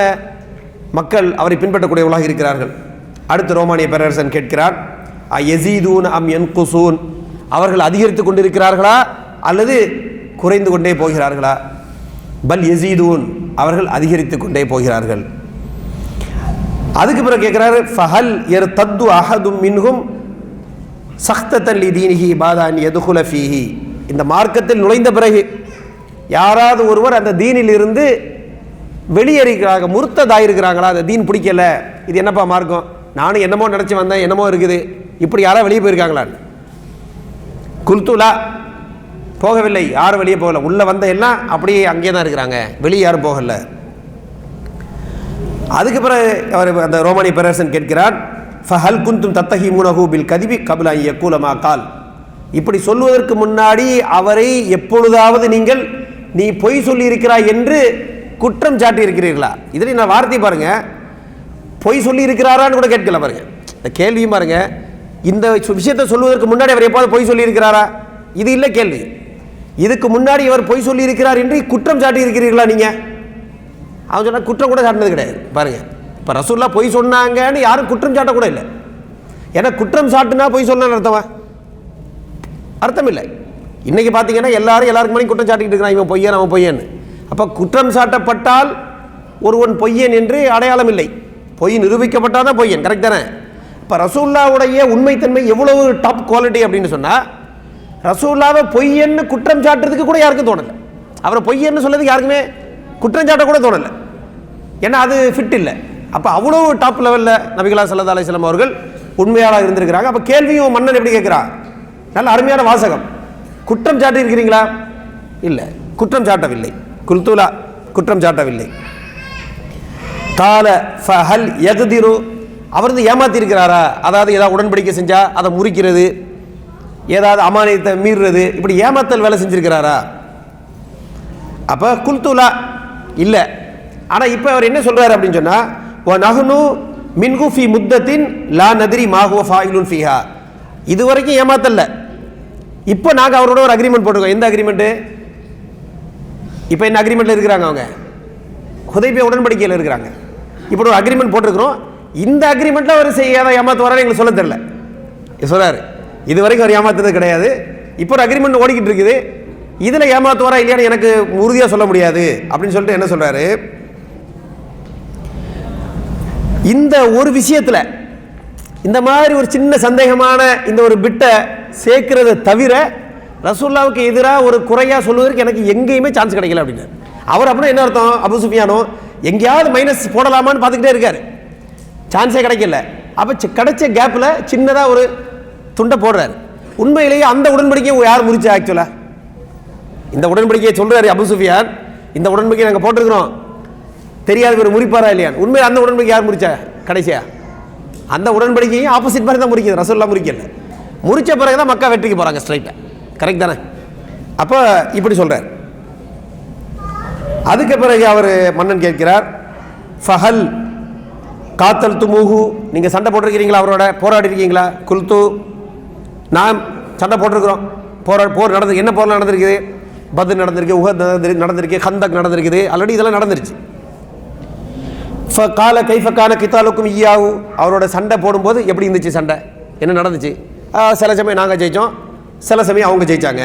மக்கள் அவரை பின்பற்றக்கூடியவர்களாக இருக்கிறார்கள். அடுத்து ரோமானிய பேரரசன் கேட்கிறார், யஸீதூன் அம் யன்குசூன், அவர்கள் அதிகரித்து கொண்டிருக்கிறார்களா அல்லது குறைந்து கொண்டே போகிறார்களா? பல் யஸீதூன், அவர்கள் அதிகரித்து கொண்டே போகிறார்கள். அதுக்கு பிறகு கேட்கிறார், ஃபஹல் யர்தத்து அஹதும் மின்ஹும் சக்தத்தன் லிதீனிஹி பாதான் யதுகுல ஃபீஹி, இந்த மார்க்கத்தில் நுழைந்த பிறகு யாராவது ஒருவர் அந்த தீனில் இருந்து வெளியேறிக்கிறாங்க, முர்த்ததாயிருக்கிறாங்களா, அந்த தீன் பிடிக்கல, இது என்னப்பா மார்க்கம், நானும் என்னமோ நினச்சி வந்தேன், என்னமோ இருக்குது, இப்படி யாராவது வெளியே போயிருக்காங்களான்னு? குல்துலா, போகவில்லை, யாரும் வெளியே போகல, உள்ளே வந்த எல்லாம் அப்படியே அங்கே தான் இருக்கிறாங்க, வெளியே யாரும் போகல. அதுக்கு பிறகு அவர் அந்த ரோமானிய பேரரசன் கேட்கிறார், ஃபஹல் குந்தும் தத்தஹிமுனஹு பில் கதிபி கபில அன் யக்கூல மா கால், இப்படி சொல்வதற்கு முன்னாடி அவரை எப்பொழுதாவது நீங்கள் நீ பொய் சொல்லி இருக்கிறாய் என்று குற்றம் சாட்டி இருக்கிறீர்களா? இதில் நான் வார்த்தை பாருங்க, பொய் சொல்லி இருக்கிறாரான்னு கூட கேட்கல பாருங்க, இந்த கேள்வியும் பாருங்க. இந்த விஷயத்தை சொல்வதற்கு முன்னாடி அவர் எப்போது பொய் சொல்லி இருக்கிறாரா? இது இல்லை கேள்வி. இதுக்கு முன்னாடி இவர் பொய் சொல்லி இருக்கிறார் என்று குற்றம் சாட்டி இருக்கிறீர்களா நீங்க? அவன் சொன்னா குற்றம் கூட சாட்டினது கிடையாது பாருங்க. இப்போ ரசூலுல்லாஹ் பொய் சொன்னாங்கன்னு யாரும் குற்றம் சாட்ட கூட இல்லை. ஏன்னா குற்றம் சாட்டுனா பொய் சொன்னான்னு அர்த்தம் இல்லை. இன்னைக்கு பார்த்தீங்கன்னா எல்லாருக்கு முன்னாடி குற்றம் சாட்டிக்கிட்டு இருக்கிறான், இவன் பொய்யன் அவன் பொய்யன்னு. அப்போ குற்றம் சாட்டப்பட்டால் ஒருவன் பொய்யன் என்று அடையாளம் இல்லை, பொய் நிரூபிக்கப்பட்டால் தான் பொய்யன், கரெக்ட் தானே? இப்போ ரசூலுல்லாஹ்வுடைய உண்மைத்தன்மை எவ்வளவு டாப் குவாலிட்டி அப்படின்னு சொன்னால், ரசூலுல்லாஹ்வை பொய்யன்னு குற்றம் சாட்டுறதுக்கு கூட யாருக்கும் தோணலை, அவரை பொய்யன்னு சொல்லதுக்கு யாருக்குமே குற்றம் சாட்ட கூட தோணலை, ஏன்னா அது ஃபிட் இல்லை. அப்போ அவ்வளோ டாப் லெவலில் நபிகளார் ஸல்லல்லாஹு அலைஹி வஸல்லம் அவர்கள் உண்மையாளராக இருந்திருக்கிறாங்க. அப்போ கேள்வியும் மன்னன் எப்படி கேட்குறா, நல்ல அருமையான வாசகம், குற்றம் சாட்டி இருக்கிறீங்களா? இல்லை, குற்றம் சாட்டவில்லை. குல்துலா, குற்றம் சாட்டவில்லை. கால ஃபஹல் யக்திரு அவர் வந்து ஏமாத்திருக்கிறாரா? அதாவது ஏதாவது உடன்படிக்கை செஞ்சால் அதை முறிக்கிறது, ஏதாவது அமானியத்தை மீறுறது, இப்படி ஏமாத்தல் வேலை செஞ்சுருக்கிறாரா? அப்போ குல்துலா இல்லை. ஆனால் இப்போ அவர் என்ன சொல்கிறார் அப்படின்னு சொன்னால், ஓ நஹ்னு மின்ஹு ஃபி முத்தத்தின் லா நதிரி மாஹுவ ஃபாயிலுன் ஃபிஹா. இது வரைக்கும் ஏமாத்தல்ல. இப்போ நாங்கள் அவரோட ஒரு அக்ரிமெண்ட் போட்டிருக்கோம். எந்த அக்ரிமெண்ட்டு? இப்போ என்ன அக்ரிமெண்ட்டில் இருக்கிறாங்க? அவங்க ஹுதைபியா உடன்படிக்கையில் இருக்கிறாங்க. இப்போ ஒரு அக்ரிமெண்ட் போட்டிருக்கிறோம். இந்த அக்ரிமெண்ட்டில் அவர் செய்யாத ஏமாத்து வரான்னு எங்களுக்கு சொல்ல தெரியல சொல்கிறார். இது வரைக்கும் அவர் ஏமாத்துறது கிடையாது. இப்போ ஒரு அக்ரிமெண்ட் ஓடிக்கிட்டு இருக்குது. இதில் ஏமாத்து வரா இல்லையான்னு எனக்கு உறுதியாக சொல்ல முடியாது அப்படின்னு சொல்லிட்டு என்ன சொல்கிறாரு, இந்த ஒரு விஷயத்தில் இந்த மாதிரி ஒரு சின்ன சந்தேகமான இந்த ஒரு பிட்டை சேர்க்கிறத தவிர ரசூலுல்லாவுக்கு எதிராக ஒரு குறையாக சொல்வதற்கு எனக்கு எங்கேயுமே சான்ஸ் கிடைக்கல அப்படின்னு. அவர் அப்படின்னா என்ன அர்த்தம்? அபூ சுஃபியானோ எங்கேயாவது மைனஸ் போடலாமான்னு பார்த்துக்கிட்டே இருக்காரு, சான்ஸே கிடைக்கல. அப்போ கிடைச்ச கேப்பில் சின்னதாக ஒரு துண்டை போடுறாரு. உண்மையிலேயே அந்த உடன்படிக்கையை யார் முறிச்சா? ஆக்சுவலாக இந்த உடன்படிக்கையை சொல்கிறாரு அபூ சுஃபியான், இந்த உடன்படிக்கையை நாங்கள் போட்டிருக்கிறோம், தெரியாத ஒரு முறிப்பாரா இல்லையான்? உண்மையில் அந்த உடன்படிக்கை யார் முறிச்சா? கடைசியா அந்த உடன்படிக்கையும் ஆப்போசிட் மாதிரி தான் முறிக்குது, ரசூலுல்லாஹ் முறிக்கல. முறிச்ச பிறகு தான் மக்கா வெற்றிக்கு போகிறாங்க ஸ்ட்ரைட்டாக. கரெக்ட் தானே? அப்போ இப்படி சொல்கிறார். அதுக்கு பிறகு அவர் மன்னன் கேட்கிறார், ஃபஹல் காத்தல் துமுஹு, நீங்கள் சண்டை போட்டிருக்கிறீங்களா? அவரோட போராடி இருக்கீங்களா? குல்து, நான் சண்டை போட்டிருக்கிறோம். போர் நடந்து, என்ன போர் நடந்திருக்குது? பத்ர் நடந்திருக்கு, உஹத் நடந்திருக்கு, ஹந்தக் நடந்திருக்குது, ஆல்ரெடி இதெல்லாம் நடந்துருச்சு. கால கைஃபக்கான கித்தாலுக்கும் ஈயாவு, அவரோட சண்டை போடும்போது எப்படி இருந்துச்சு? சண்டை என்ன நடந்துச்சு? சில சமயம் நாங்கள் ஜெயித்தோம், சில சமயம் அவங்க ஜெயித்தாங்க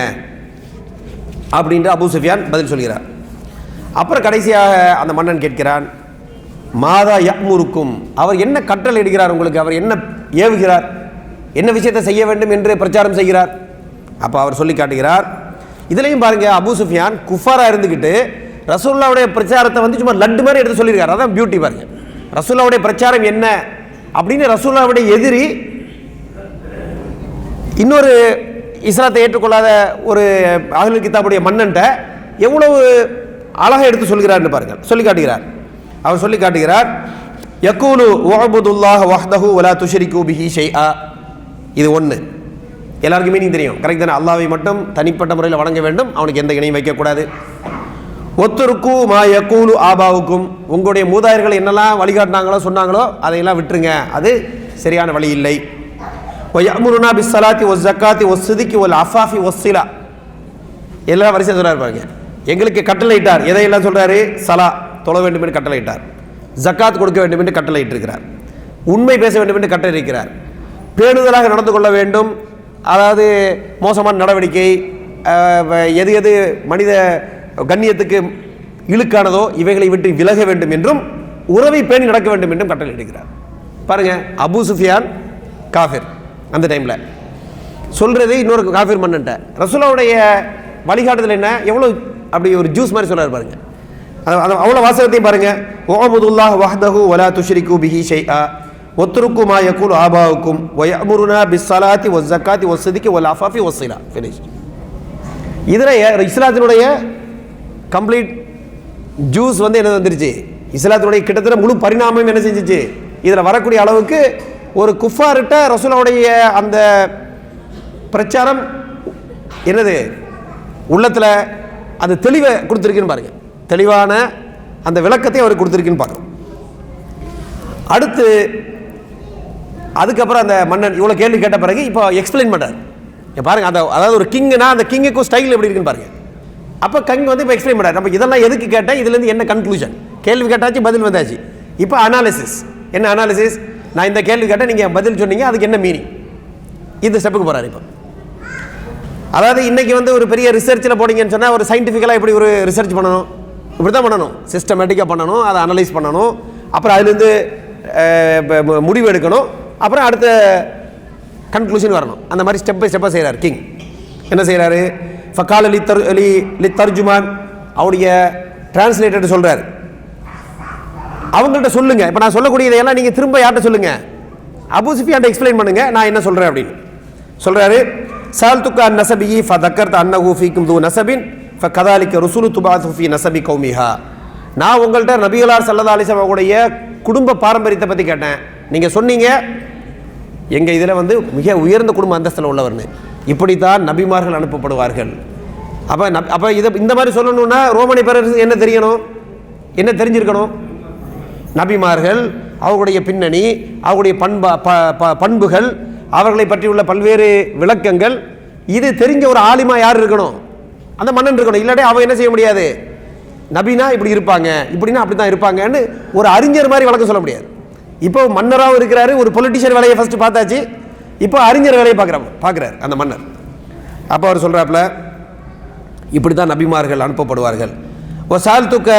அப்படின்ட்டு அபூ சுஃபியான் பதில் சொல்கிறார். அப்புறம் கடைசியாக அந்த மன்னன் கேட்கிறான், மாதா யஅ்முருக்கும், அவர் என்ன கட்டளை இடுகிறார் உங்களுக்கு? அவர் என்ன ஏவுகிறார்? என்ன விஷயத்தை செய்ய வேண்டும் என்று பிரச்சாரம் செய்கிறார்? அப்போ அவர் சொல்லி காட்டுகிறார். இதுலையும் பாருங்க, அபூ சுஃபியான் குஃபாரா இருந்துக்கிட்டு ரசூலுல்லாவுடைய பிரச்சாரத்தை வந்து சும்மா லட்டு மாதிரி எடுத்து சொல்லியிருக்காரு. அதான் பியூட்டி பாருங்க. ரசூலுல்லாவுடைய பிரச்சாரம் என்ன அப்படின்னு ரசூலுல்லாவுடைய எதிரி இன்னொரு இஸ்லாத்தை ஏற்றுக்கொள்ளாத ஒரு அஹ்லுல் கிதாபுடைய மன்னன்ட்ட எவ்வளவு அழகாக எடுத்து சொல்கிறார்னு பாருங்க. சொல்லி காட்டுகிறார். அவர் சொல்லி காட்டுகிறார், யகூலு வஅபுதுல்லாஹ வஹ்தஹு வலா துஷ்ரிகு பிஹி ஷைஆ. இது ஒன்று எல்லாருக்கும் மீனிங் தெரியும். கரெக்ட் தானே? அல்லாஹ்வை மட்டும் தனிப்பட்ட முறையில் வணங்க வேண்டும், அவனுக்கு எந்த இணையும் வைக்கக்கூடாது. ஒத்துருக்கு மா யகூலு ஆபாவுக்கும், உங்களுடைய மூதாயர்கள் என்னெல்லாம் வழிகாட்டினாங்களோ சொன்னாங்களோ அதையெல்லாம் விட்டுருங்க, அது சரியான வழி இல்லை. வயமுருனா பிஸ்ஸலாத்தி வஸ்ஸகாத்தி வஸ்ஸிதிகி வல் அஃபாஃபி வஸ்ஸிலா, எல்லாம் வரிசை சொல்றாரு பாருங்க. எங்களுக்கு கட்டளையிட்டார். எதையெல்லாம் சொல்றாரு? சலா, தொழ வேண்டும் என்று கட்டளையிட்டார். ஜக்காத் கொடுக்க வேண்டும் என்று கட்டளையிட்டிருக்கிறார். உண்மை பேச வேண்டும் என்று கட்டளையிட்டிருக்கிறார். பேணுதலாக நடந்து கொள்ள வேண்டும், அதாவது மோசமான நடவடிக்கை, எது எது மனித கண்ணியத்துக்கு இழுக்கானதோ இவைகளை விட்டு விலக வேண்டும் என்றும் உறவை பேணி நடக்க வேண்டும் என்றும் கட்டளையிடுகிறார். பாருங்க, அபூ சுஃபியான் காஃபிர் அந்த டைமில் சொல்றது இன்னொரு காஃபிர் மன்னன்ட்ட. ரசூலுல்லாவுடைய வழிகாட்டுதல் என்ன? எவ்வளோ அப்படி ஒரு ஜூஸ் மாதிரி சொல்றாரு பாருங்க. அவ்வளோ வாசகத்தையும் பாருங்க. வஅபுதுல்லாஹ வஹ்தஹு வலா துஷ்ரிகு பிஹி ஷைஆ வத்ருக்கு மா யகூலு ஆபாவுக்கும் வயமுருனா பிஸ்ஸலாத்தி வஸ்ஸகாத்தி வஸ்ஸிதிகி வல் அஃபாஃபி வஸ்ஸிலா. ஃபினிஷ். இதில் இஸ்லாத்தினுடைய கம்ப்ளீட் ஜூஸ் வந்து என்ன வந்துருச்சு? இஸ்லாத்தினுடைய கிட்டத்தட்ட முழு பரிணாமம் என்ன செஞ்சிச்சு? இதில் வரக்கூடிய அளவுக்கு ஒரு குஃபார்கிட்ட ரசூலுல்லாவுடைய அந்த பிரச்சாரம் என்னது உள்ளத்தில் அந்த தெளிவை கொடுத்துருக்குன்னு பாருங்க. தெளிவான அந்த விளக்கத்தை அவர் கொடுத்துருக்குன்னு பாருங்க. அடுத்து அதுக்கப்புறம் அந்த மன்னன் இவ்வளோ கேள்வி கேட்ட பிறகு இப்போ எக்ஸ்பிளைன் பண்ணுறாரு பாருங்க. அந்த அதாவது ஒரு கிங்குனா அந்த கிங்குக்கும் ஸ்டைல் எப்படி இருக்குன்னு பாருங்க. அப்போ கிங் வந்து இப்போ எக்ஸ்பிளைன் பண்ணுறாரு. நம்ம இதெல்லாம் எதுக்கு கேட்டேன், இதுலேருந்து என்ன கன்க்ளூஷன்? கேள்வி கேட்டாச்சு, பதில் வந்தாச்சு. இப்போ அனாலிசிஸ். என்ன அனாலிசிஸ்? நான் இந்த கேள்வி கேட்டேன், நீங்கள் பதில் சொன்னீங்க, அதுக்கு என்ன மீனிங்? இந்த ஸ்டெப்புக்கு போகிறாரு இப்போ. அதாவது இன்றைக்கி வந்து ஒரு பெரிய ரிசர்ச்சில் போனீங்கன்னு சொன்னால் ஒரு சயின்டிஃபிக்கலாக எப்படி ஒரு ரிசர்ச் பண்ணணும்? இப்படி தான் பண்ணணும். சிஸ்டமேட்டிக்காக பண்ணணும், அதை அனலைஸ் பண்ணணும், அப்புறம் அதுலேருந்து முடிவு எடுக்கணும், அப்புறம் அடுத்த கன்க்ளூஷன் வரணும். அந்த மாதிரி ஸ்டெப் பை ஸ்டெப்பாக செய்கிறார் கிங். என்ன செய்கிறாரு? ஃபகால லி தர்ஜுமான், அவருடைய டிரான்ஸ்லேட்டர் சொல்கிறார், அவங்கள்ட்ட சொல்லுங்க, இப்போ நான் சொல்லக்கூடியதையெல்லாம் நீங்கள் திரும்ப யார்கிட்ட சொல்லுங்க? அபூ சுஃபியான்ட்ட எக்ஸ்பிளைன் பண்ணுங்க, நான் என்ன சொல்கிறேன் அப்படின்னு சொல்கிறாரு. சால்துக்கா நசபி ஃபதக்கர்த அன்னஹு ஃபீக்கும் து நசபின் ஃபகதாலிக ருசுலு துபாது ஃபீ நசபி கௌமிஹா. நான் உங்கள்கிட்ட நபிகளார் ஸல்லல்லாஹு அலைஹி வஸல்லம் உடைய குடும்ப பாரம்பரியத்தை பற்றி கேட்டேன். நீங்கள் சொன்னீங்க எங்கள் இதில் வந்து மிக உயர்ந்த குடும்ப அந்தஸ்தில் உள்ளவர்னு. இப்படித்தான் நபிமார்கள் அனுப்பப்படுவார்கள். அப்போ இந்த மாதிரி சொல்லணும்னா ரோமானிய பேரரசு என்ன தெரியணும், என்ன தெரிஞ்சிருக்கணும்? நபிமார்கள், அவர்களுடைய பின்னணி, அவர்களுடைய பண்புகள், அவர்களை பற்றியுள்ள பல்வேறு விளக்கங்கள், இது தெரிஞ்ச ஒரு ஆலிமா யார் இருக்கணும்? அந்த மன்னன் இருக்கணும். இல்லாட்டி அவன் என்ன செய்ய முடியாது? நபினா இப்படி இருப்பாங்க, இப்படின்னா அப்படி தான் இருப்பாங்கன்னு ஒரு அறிஞர் மாதிரி வழக்கம் சொல்ல முடியாது. இப்போ மன்னராகவும் இருக்கிறாரு, ஒரு பொலிட்டிஷியன் வேலையை ஃபஸ்ட்டு பார்த்தாச்சு, இப்போ அறிஞர் வேலையை பார்க்குறாரு அந்த மன்னர். அப்போ அவர் சொல்கிறாப்புல, இப்படி தான் நபிமார்கள் அனுப்பப்படுவார்கள். ஒரு சால் தூக்க,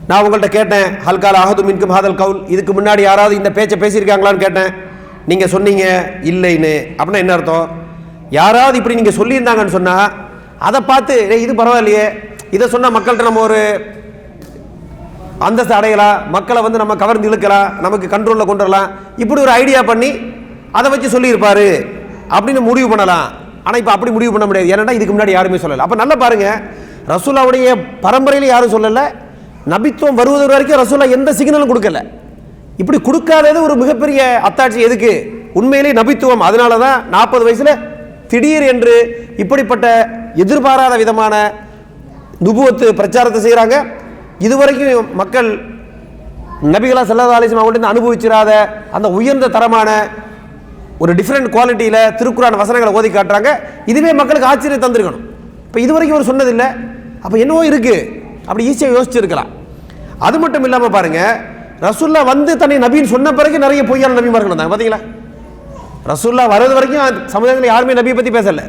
நான் உங்கள்கிட்ட கேட்டேன், ஹல்கால் அஹது மின்கும் ஹாதல் கவுல், இதுக்கு முன்னாடி யாராவது இந்த பேச்சை பேசியிருக்காங்களான்னு கேட்டேன். நீங்கள் சொன்னீங்க இல்லைன்னு. அப்படின்னா என்ன அர்த்தம்? யாராவது இப்படி நீங்கள் சொல்லியிருந்தாங்கன்னு சொன்னால் அதை பார்த்து இது பரவாயில்லையே, இதை சொன்னால் மக்கள்கிட்ட நம்ம ஒரு அந்தஸ்து அடையலாம், மக்களை வந்து நம்ம கவர்ந்து இழுக்கலாம், நமக்கு கண்ட்ரோலில் கொண்டு வரலாம், இப்படி ஒரு ஐடியா பண்ணி அதை வச்சு சொல்லியிருப்பாரு அப்படின்னு முடிவு பண்ணலாம். ஆனால் இப்போ அப்படி முடிவு பண்ண முடியாது. ஏன்னா இதுக்கு முன்னாடி யாருமே சொல்லலை. அப்போ நல்லா பாருங்கள், ரசூலாவுடைய பரம்பரையில் யாரும் சொல்லலை, நபித்துவம் வருவது வரைக்கும் ரசூலா எந்த சிக்னலும் கொடுக்கல. இப்படி கொடுக்காதது ஒரு மிகப்பெரிய அத்தாட்சி. எதுக்கு? உண்மையிலே நபித்துவம். அதனால தான் 40 வயசில் திடீர் என்று இப்படிப்பட்ட எதிர்பாராத விதமான நுபுவத்து பிரச்சாரத்தை செய்கிறாங்க. இதுவரைக்கும் மக்கள் நபிகளா ஸல்லல்லாஹு அலைஹி வஸல்லம் அவங்கள்ட்ட அனுபவிச்சிராத அந்த உயர்ந்த தரமான ஒரு டிஃப்ரெண்ட் குவாலிட்டியில் திருக்குரான் வசனங்களை ஓதி காட்டுறாங்க. இதுவே மக்களுக்கு ஆச்சரியம் தந்திருக்கணும். இப்போ இதுவரைக்கும் அவர் சொன்னதில்லை, அப்போ என்னவோ இருக்குது, அப்படி ஈஸியாக யோசிச்சிருக்கலாம். அது மட்டும் இல்லாமல் பாருங்கள், ரசூல்லா வந்து தன்னை நபின்னு சொன்ன பிறகு நிறைய பொய்யான நபிமார்கள் வந்தாங்க. பார்த்தீங்களா? ரசூல்லா வர்றது வரைக்கும் சமுதாயத்தில் யாருமே நபியை பற்றி பேசலை.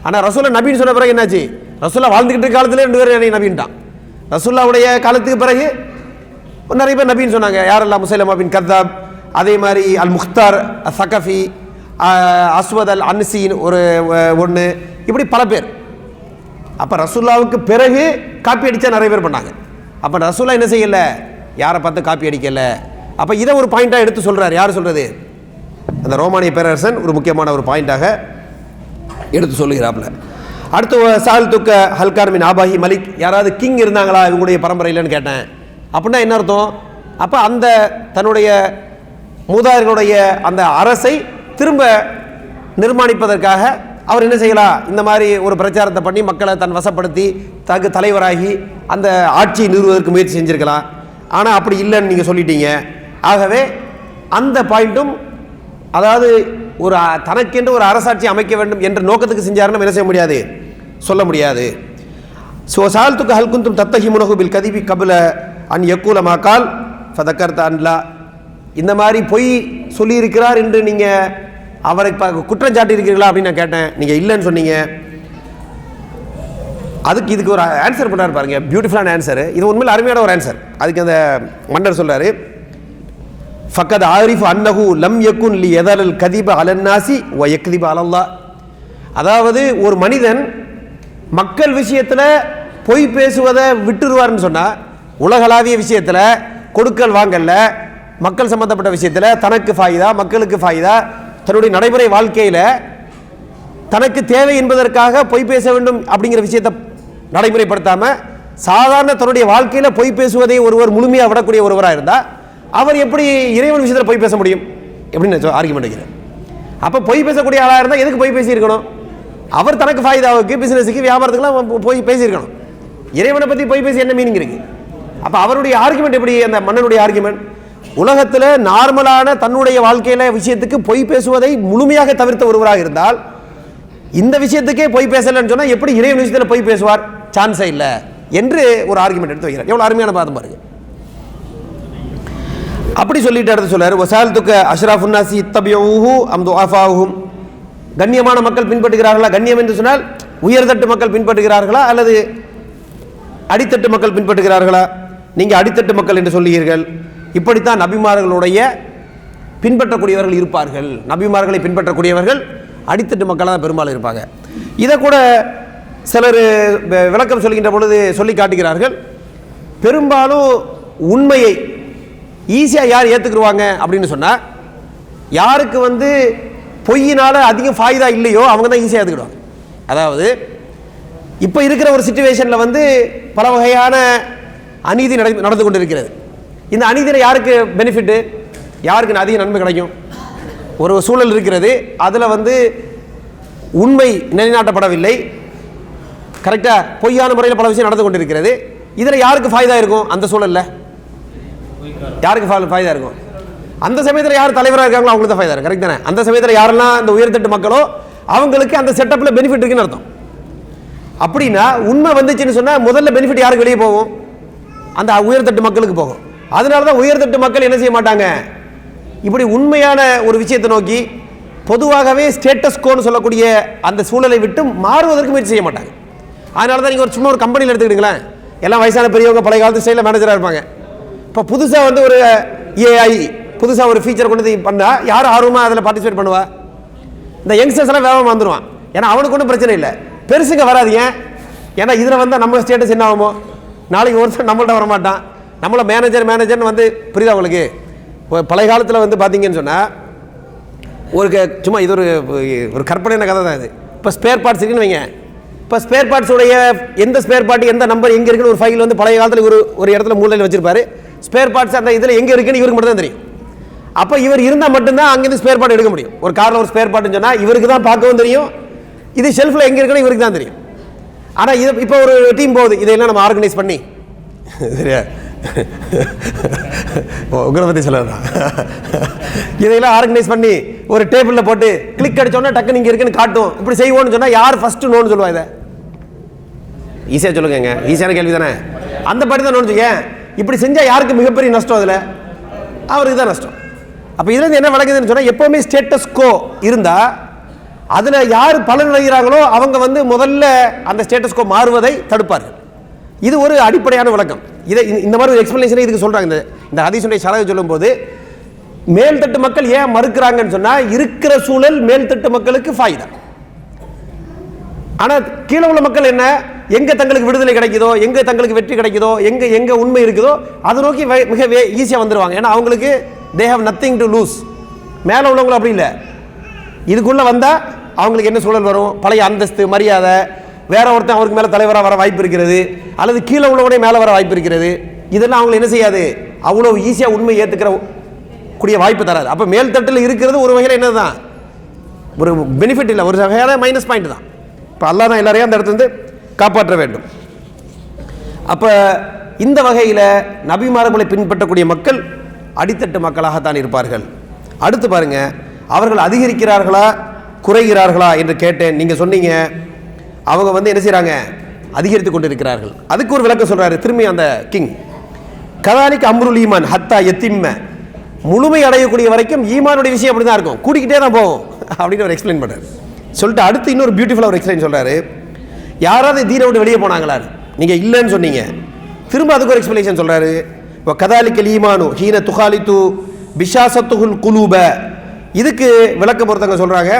ஆனால் ரசூல்லா நபின்னு சொன்ன பிறகு என்னாச்சு? ரசூல்லா வாழ்ந்துக்கிட்டு இருக்க காலத்தில் 2 பேர் நபின்ட்டான். ரசூல்லாவுடைய காலத்துக்கு பிறகு நிறைய பேர் நபின்னு சொன்னாங்க. யாரெல்லாம்? முசைலமா பின் கத்தாப், அதே மாதிரி அல் முக்தார் அல் சகஃபி, அஸ்வத் அல் அன்சீன் ஒன்று, இப்படி பல பேர். அப்போ ரசூல்லாவுக்கு பிறகு காப்பி அடித்தா நிறைய பேர் பண்ணாங்க. அப்போ ரசூல்லா என்ன செய்யலை? யாரை பார்த்து காப்பி அடிக்கலை. அப்போ இதை ஒரு பாயிண்ட்டாக எடுத்து சொல்கிறார். யார் சொல்கிறது? அந்த ரோமானிய பேரரசன் ஒரு முக்கியமான ஒரு பாயிண்ட்டாக எடுத்து சொல்லுகிறாப்புல. அடுத்து சால் துக்க ஹல்கார் மின் ஆபாஹி மலிக், யாராவது கிங் இருந்தாங்களா இவங்களுடைய பரம்பரையிலன்னு கேட்டேன். அப்படின்னா என்ன அர்த்தம்? அப்போ அந்த தன்னுடைய மூதாதையர்களுடைய அந்த அரசை திரும்ப நிர்மாணிப்பதற்காக அவர் என்ன செய்யலாம்? இந்த மாதிரி ஒரு பிரச்சாரத்தை பண்ணி மக்களை தன் வசப்படுத்தி தனக்கு தலைவராகி அந்த ஆட்சியை நிறுவுவதற்கு முயற்சி செஞ்சுருக்கலாம். ஆனால் அப்படி இல்லைன்னு நீங்கள் சொல்லிட்டீங்க. ஆகவே அந்த பாயிண்ட்டும், அதாவது ஒரு தனக்கென்று ஒரு அரசாட்சி அமைக்க வேண்டும் என்ற நோக்கத்துக்கு செஞ்சாருன்னு என்ன செய்ய முடியாது, சொல்ல முடியாது. ஸோ சால்துக்கு ஹல்குந்தும் தத்தஹி முனகு பில் கதிபி கபில அன் யக்கூல மாக்கால் ஃபதக்கர்த அன்லா, இந்த மாதிரி பொய் சொல்லியிருக்கிறார் என்று நீங்கள் அவரை குற்றம் சாட்டியிருக்கிறீர்களா அப்படின்னு நான் கேட்டேன். நீங்கள் இல்லைன்னு சொன்னீங்க. இதுக்கு ஒரு ஆன்சர் பண்ணார் பாருங்க, பியூட்டிஃபுல்லான ஆன்சர். இது உண்மையில் அருமையான ஒரு ஆன்சர். அதுக்கு அந்த மன்னர் சொல்றாரு, ஃபக்கத் ஆரிஃப் அன்னஹு லம் யகுன் லி யதல் கதிப அலன்னாசி வ யக்திப அலல்லாஹ். அதாவது ஒரு மனிதன் மக்கள் விஷயத்தில் பொய் பேசுவதை விட்டுருவார்னு சொன்னால், உலகளாவிய விஷயத்தில் கொடுக்கல் வாங்கல்ல, மக்கள் சம்பந்தப்பட்ட விஷயத்தில் தனக்கு ஃபாயிதா, மக்களுக்கு ஃபாயிதா, தன்னுடைய நடைமுறை வாழ்க்கையில் தனக்கு தேவை என்பதற்காக பொய் பேச வேண்டும் அப்படிங்கிற விஷயத்தை நடைமுறைப்படுத்தாமல் சாதாரண தன்னுடைய வாழ்க்கையில் பொய் பேசுவதை ஒருவர் முழுமையாக விடக்கூடிய ஒருவராக இருந்தால் அவர் எப்படி இறைவன் விஷயத்தில் பொய் பேச முடியும்? எப்படின்னு ஆர்கியூமெண்ட் வைக்கிறேன். அப்போ பொய் பேசக்கூடிய ஆளாக இருந்தால் எதுக்கு பொய் பேசியிருக்கணும்? அவர் தனக்கு ஃபாயிதாவுக்கு, பிசினஸுக்கு, வியாபாரத்துக்குலாம் பொய் பேசியிருக்கணும். இறைவனை பற்றி பொய் பேசி என்ன மீனிங் இருக்கு? அப்போ அவருடைய ஆர்கியூமெண்ட் எப்படி? அந்த மன்னனுடைய ஆர்கியூமெண்ட், உலகத்தில் நார்மலான தன்னுடைய வாழ்க்கையில் விஷயத்துக்கு பொய் பேசுவதை முழுமையாக தவிர்த்த ஒருவராக இருந்தால் இந்த விஷயத்துக்கே பொய் பேசலன்னு சொன்னால் எப்படி இறைவன் விஷயத்தில் பொய் பேசுவார்? சான்ஸே இல்லை என்று ஒரு ஆர்கியூமெண்ட் எடுத்து வைக்கிறார். எவ்வளோ அருமையான பாதம் பாருங்க. அப்படி சொல்லிட்டு அடுத்து சொல்றாரு, வசால்துக்க அஷ்ராஃபுன்னாசி இத்தபியூஹு அம் துஆஃபாஹும், கண்ணியமான மக்கள் பின்பற்றுகிறார்களா? கண்ணியம் என்று சொன்னால் உயர்தட்டு மக்கள் பின்பற்றுகிறார்களா அல்லது அடித்தட்டு மக்கள் பின்பற்றுகிறார்களா? நீங்கள் அடித்தட்டு மக்கள் என்று சொல்லுகிறீர்கள். இப்படித்தான் நபிமார்களுடைய பின்பற்றக்கூடியவர்கள் இருப்பார்கள். நபிமார்களை பின்பற்றக்கூடியவர்கள் அடித்தட்டு மக்களாக தான் பெரும்பாலும் இருப்பாங்க. இதை கூட சிலர் விளக்கம் சொல்கின்ற பொழுது சொல்லி காட்டுகிறார்கள். பெரும்பாலும் உண்மையை ஈஸியாக யார் ஏற்றுக்குருவாங்க அப்படின்னு சொன்னால், யாருக்கு பொய்யினால் அதிகம் ஃபாயிதா இல்லையோ அவங்க தான் ஈஸியாக ஏற்றுக்கிடுவாங்க. அதாவது இப்போ இருக்கிற ஒரு சிச்சுவேஷனில் பல வகையான அநீதி நடந்து கொண்டு இருக்கிறது. இந்த அநீதியில் யாருக்கு பெனிஃபிட்டு? யாருக்கு அதிக நன்மை கிடைக்கும்? ஒரு சூழல் இருக்கிறது, அதில் வந்து உண்மை நிலைநாட்டப்படவில்லை, கரெக்டாக பொய்யான முறையில் பல விஷயம் நடந்து கொண்டிருக்கிறது. இதில் யாருக்கு ஃபாய்தா இருக்கும்? அந்த சூழலில் யாருக்கு ஃபாய்தா இருக்கும்? அந்த சமயத்தில் யார் தலைவராக இருக்காங்களோ அவங்களுக்கு தான் ஃபாய்தா இருக்கும். கரெக்ட் தானே? அந்த சமயத்தில் யாரெல்லாம் இந்த உயர்தட்டு மக்களோ அவங்களுக்கு அந்த செட்டப்பில் பெனிஃபிட் இருக்குன்னு அர்த்தம். அப்படின்னா உண்மை வந்துச்சுன்னு சொன்னால் முதல்ல பெனிஃபிட் யாருக்கு வெளியே போகும்? அந்த உயர்தட்டு மக்களுக்கு போகும். அதனால தான் உயர்தட்டு மக்கள் என்ன செய்ய மாட்டாங்க, இப்படி உண்மையான ஒரு விஷயத்தை நோக்கி பொதுவாகவே ஸ்டேட்டஸ் கோன்னு சொல்லக்கூடிய அந்த சூழலை விட்டு மாறுவதற்கு முயற்சி செய்ய மாட்டாங்க. அதனால தான் நீங்கள் சும்மா ஒரு கம்பெனியில் எடுத்துக்கிட்டீங்களேன், எல்லாம் வயசான பெரியவங்க பழைய காலத்து ஸ்டைலில் மேனேஜராக இருப்பாங்க. இப்போ புதுசாக வந்து ஒரு ஏஐ புதுசாக ஒரு ஃபீச்சர் கொண்டு பண்ணால் யார் ஆர்வமாக அதில் பார்ட்டிசிபேட் பண்ணுவா? இந்த யங்ஸ்டர்ஸ் எல்லாம் வேகமாக வந்துடுவான். ஏன்னா அவனுக்கு ஒன்றும் பிரச்சனை இல்லை, பெருசுங்க வராதிங்க. ஏன்னா இதில் வந்தால் நம்ம ஸ்டேட்டஸ் என்ன ஆகுமோ, நாளைக்கு ஒருத்தர் நம்மள்ட்ட வரமாட்டான், நம்மளை மேனேஜர்னு வந்து புரியுதா உங்களுக்கு? பழைய காலத்தில் வந்து பார்த்தீங்கன்னு சொன்னால் ஒரு சும்மா இது ஒரு கற்பனையான கதை தான் இது. இப்போ ஸ்பேர் பார்ட்ஸ் இருக்குன்னு வைங்க, இப்போ ஸ்பேர் பார்ட்ஸுடைய எந்த ஸ்பேர் பார்ட் எந்த நம்பர் எங்கே இருக்குன்னு ஒரு ஃபைல் வந்து பழைய காலத்தில் ஒரு இடத்துல மூலையில் வச்சிருப்பாரு. ஸ்பேர் பார்ட்ஸ் அந்த இதில் எங்கே இருக்குன்னு இவருக்கு மட்டும் தான் தெரியும். அப்போ இவர் இருந்தால் மட்டும்தான் அங்கேருந்து ஸ்பேர் பார்ட் எடுக்க முடியும். ஒரு காரில் ஒரு ஸ்பேர் பார்ட்னு சொன்னால் இவருக்கு தான் பார்க்கவும் தெரியும், இது ஷெல்ஃபில் எங்கே இருக்குன்னு இவருக்கு தான் தெரியும். ஆனால் இது இப்போ ஒரு டீம் போகுது, இதையெல்லாம் நம்ம ஆர்கனைஸ் பண்ணி சரியா உங்களை பற்றி சொல்லலாம், இதையெல்லாம் ஆர்கனைஸ் பண்ணி ஒரு டேபிளில் போட்டு கிளிக் அடிச்சோன்னா டக்கு நீங்கள் இருக்குன்னு காட்டும். இப்படி செய்வோன்னு சொன்னால் யார் ஃபஸ்ட்டு நோன்னு சொல்லுவா? இதை ஈஸியாக சொல்லுங்க, ஈஸியான கேள்வி தானே. அந்த படி தான் நோன்னு சொல்லுங்க. இப்படி செஞ்சால் யாருக்கு மிகப்பெரிய நஷ்டம்? அதில் அவருக்கு தான் நஷ்டம். அப்போ இதுலேருந்து என்ன விளக்குதுன்னு சொன்னால், எப்போவுமே ஸ்டேட்டஸ் கோ இருந்தால் அதில் யார் பலன் அடைகிறாங்களோ அவங்க வந்து முதல்ல அந்த ஸ்டேட்டஸ் கோ மாறுவதை தடுப்பார்கள். இது ஒரு அடிப்படையான விளக்கம். இதை இந்த மாதிரி ஒரு எக்ஸ்பிளனேஷனை இதுக்கு சொல்கிறாங்க. இந்த ஹதீஸுடைய ஷரஹை சொல்லும்போது மேல்தட்டு மக்கள் ஏன் மறுக்கிறாங்கன்னு சொன்னால், இருக்கிற சூழல் மேல்தட்டு மக்களுக்கு ஃபாய்தா. ஆனால் கீழே உள்ள மக்கள் என்ன, எங்கே தங்களுக்கு விடுதலை கிடைக்குதோ, எங்கே தங்களுக்கு வெற்றி கிடைக்குதோ, எங்கே உண்மை இருக்குதோ அதை நோக்கி மிக ஈஸியாக வந்துடுவாங்க. ஏன்னா அவங்களுக்கு they have nothing to lose. மேலே உள்ளவங்களும் அப்படி இல்லை. இதுக்குள்ளே வந்தால் அவங்களுக்கு என்ன சூழல் வரும்? பழைய அந்தஸ்து, மரியாதை, வேற ஒருத்தன் அவருக்கு மேலே தலைவராக வர வாய்ப்பு இருக்கிறது, அல்லது கீழே உள்ளவனே மேலே வர வாய்ப்பு இருக்கிறது. இதெல்லாம் அவங்களை என்ன செய்யாது, அவ்வளோ ஈஸியாக உண்மை ஏற்றுக்கிற கூடிய வாய்ப்பு தராது. அப்போ மேல்தட்டில் இருக்கிறது ஒரு வகையில் என்ன தான், ஒரு பெனிஃபிட் இல்லை, ஒரு வகையான மைனஸ் பாயிண்ட் தான். இப்போ அல்லாஹ் தான் எல்லாரையும் அந்த இடத்துலேருந்து காப்பாற்ற வேண்டும். அப்போ இந்த வகையில் நபிமார்களை பின்பற்றக்கூடிய மக்கள் அடித்தட்டு மக்களாகத்தான் இருப்பார்கள். அடுத்து பாருங்க, அவர்கள் அதிகரிக்கிறார்களா குறைகிறார்களா என்று கேட்டேன். நீங்கள் சொன்னீங்க அவங்க வந்து என்ன செய்கிறாங்க, அதிகரித்து கொண்டிருக்கிறார்கள். அதுக்கு ஒரு விளக்கம் சொல்கிறாரு திரும்பி அந்த கிங். கதாலிக் அம்ருல் ஈமான் ஹத்தா எத்திம்ம, முழுமை அடையக்கூடிய வரைக்கும் ஈமானுடைய விஷயம் அப்படி தான் இருக்கும், கூட்டிக்கிட்டே தான் போகும் அப்படின்னு அவர் எக்ஸ்பிளைன் பண்ணுறாரு. சொல்லிட்டு அடுத்து இன்னொரு பியூட்டிஃபுல்லாக ஒரு எக்ஸ்பிளைன் சொல்கிறாரு. யாராவது தீனை விட்டு வெளியே போனாங்களா, நீங்கள் இல்லைன்னு சொன்னீங்க, திரும்ப அதுக்கு ஒரு எக்ஸ்பிளேஷன் சொல்கிறாரு. கதாலிக்கல் ஈமானு ஹீன துகாலித்து பிஷாசத்துகுல் குலூப. இதுக்கு விளக்கம் பொறுத்தவங்க சொல்கிறாங்க,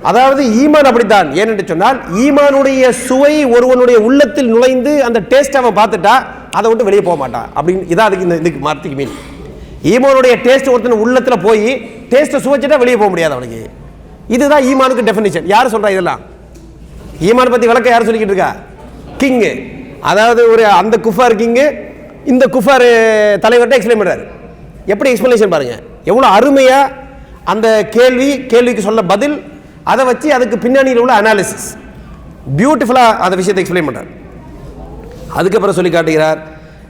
அதாவது ஈமான் அப்படித்தான். ஏனென்று சொன்னால் ஈமானுடைய சுவை ஒருவனுடைய உள்ளத்தில் நுழைந்து அந்த டேஸ்ட் அவன் பார்த்துட்டா அதை விட்டு வெளியே போக மாட்டான் அப்படின்னு. இதான் அதுக்கு இதுக்கு வார்த்தைக்கு மீன். ஈமானுடைய டேஸ்ட் ஒருத்தன் உள்ளத்தில் போய் டேஸ்ட்டை சுவைச்சிட்டா வெளியே போக முடியாது அவனுக்கு. இதுதான் ஈமானுக்கு டெஃபினிஷன். யார் சொல்கிறா இதெல்லாம்? ஈமான் பற்றி விளக்க யார் சொல்லிக்கிட்டு இருக்கா? கிங்கு. அதாவது ஒரு அந்த குஃபார் கிங்கு இந்த குஃபார் தலைவர்கிட்ட எக்ஸ்பிளைன் பண்ணுறாரு. எப்படி எக்ஸ்பிளனேஷன் பாருங்கள், எவ்வளோ அருமையாக அந்த கேள்விக்கு சொல்ல பதில், அதை வச்சு அதுக்கு பின்னணியில் உள்ள அனாலிசிஸ் பியூட்டிஃபுல்லாக அந்த விஷயத்தை எக்ஸ்பிளைன் பண்ணுறார். அதுக்கப்புறம் சொல்லி காட்டுகிறார்,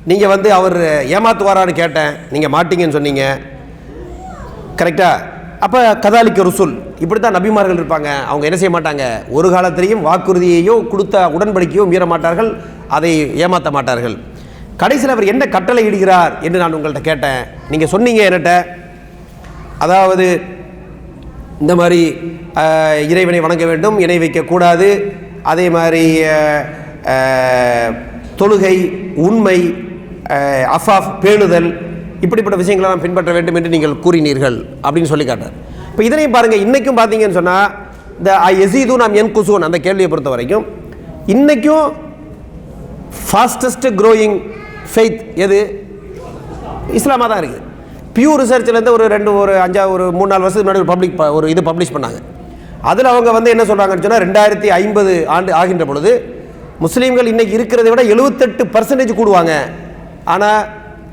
நீங்கள் வந்து அவர் ஏமாத்துவாரான்னு கேட்டேன், நீங்கள் மாட்டீங்கன்னு சொன்னீங்க, கரெக்டாக? அப்போ கதாலிக்க ருசுல், இப்படி தான் நபிமார்கள் இருப்பாங்க. அவங்க என்ன செய்ய மாட்டாங்க, ஒரு காலத்திலையும் வாக்குறுதியையோ கொடுத்த உடன்படிக்கையோ மீற மாட்டார்கள், அதை ஏமாற்ற மாட்டார்கள். கடைசியில் அவர் என்ன கட்டளை இடுகிறார் என்று நான் உங்கள்கிட்ட கேட்டேன். நீங்கள் சொன்னீங்க என்கிட்ட, அதாவது இந்த மாதிரி இறைவனை வணங்க வேண்டும், இணை வைக்கக்கூடாது, அதே மாதிரி தொழுகை, உண்மை, அஃபாஃப், பேணுதல், இப்படிப்பட்ட விஷயங்களை நாம் பின்பற்ற வேண்டும் என்று நீங்கள் கூறினீர்கள் அப்படின்னு சொல்லி காட்டார். இப்போ இதனையும் பாருங்கள், இன்றைக்கும் பார்த்தீங்கன்னு சொன்னால் இந்த எசீது நாம் என் குசூன் அந்த கேள்வியை பொறுத்த வரைக்கும் இன்றைக்கும் ஃபாஸ்டஸ்ட் க்ரோயிங் ஃபெய்த் எது? இஸ்லாமாக தான் இருக்குது. பியூர் ரிசர்ச்லேருந்து ஒரு 3-4 வருஷத்துக்கு முன்னாடி ஒரு இது பப்ளிஷ் பண்ணாங்க. அதில் அவங்க வந்து என்ன சொல்கிறாங்கன்னு சொன்னால் 2050 ஆண்டு ஆகின்ற பொழுது முஸ்லீம்கள் இன்றைக்கி இருக்கிறத விட 78% கூடுவாங்க. ஆனால்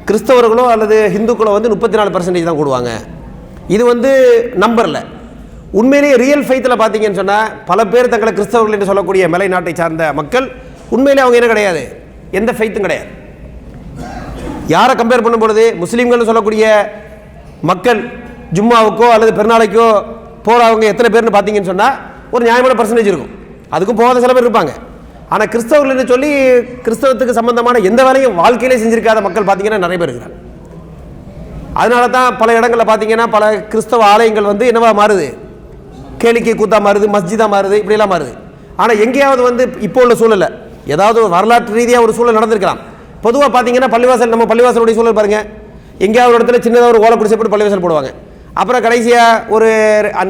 கிறிஸ்தவர்களோ அல்லது ஹிந்துக்களோ வந்து 34% தான் கூடுவாங்க. இது வந்து நம்பரில். உண்மையிலேயே ரியல் ஃபெய்த்தில் பார்த்தீங்கன்னு சொன்னால் பல பேர் தங்களை கிறிஸ்தவர்கள் என்று சொல்லக்கூடிய மலை நாட்டை சார்ந்த மக்கள் உண்மையிலே அவங்க என்ன கிடையாது, எந்த ஃபெய்த்தும் கிடையாது. யாரை கம்பேர் பண்ணும்பொழுது முஸ்லீம்கள்னு சொல்லக்கூடிய மக்கள் ஜும்மாவுக்கோ அல்லது பெருநாளைக்கோ போகிறவங்க எத்தனை பேர்னு பார்த்தீங்கன்னு சொன்னால் ஒரு நியாயமான பர்சன்டேஜ் இருக்கும். அதுக்கும் போகாத சில பேர் இருப்பாங்க. ஆனால் கிறிஸ்தவர்கள்னு சொல்லி கிறிஸ்தவத்துக்கு சம்பந்தமான எந்த வேலையும் வாழ்க்கையிலே செஞ்சிருக்காத மக்கள் பார்த்தீங்கன்னா நிறைய பேர் இருக்கிறாங்க. அதனால தான் பல இடங்களில் பார்த்தீங்கன்னா பல கிறிஸ்தவ ஆலயங்கள் வந்து என்னவா மாறுது, கேளிக்கை கூத்தா மாறுது, மஸ்ஜிதாக மாறுது, இப்படியெல்லாம் மாறுது. ஆனால் எங்கேயாவது வந்து இப்போ உள்ள சூழலை ஏதாவது வரலாற்று ரீதியாக ஒரு சூழல் நடந்திருக்கலாம். பொதுவாக பார்த்தீங்கன்னா பள்ளிவாசல், நம்ம பள்ளிவாசலுடைய சூழல் பாருங்கள், எங்கேயாவது ஒரு இடத்துல சின்னதாக ஒரு ஓலை குடிசை போட்டு பள்ளிவாசல் போடுவாங்க. அப்புறம் கடைசியாக ஒரு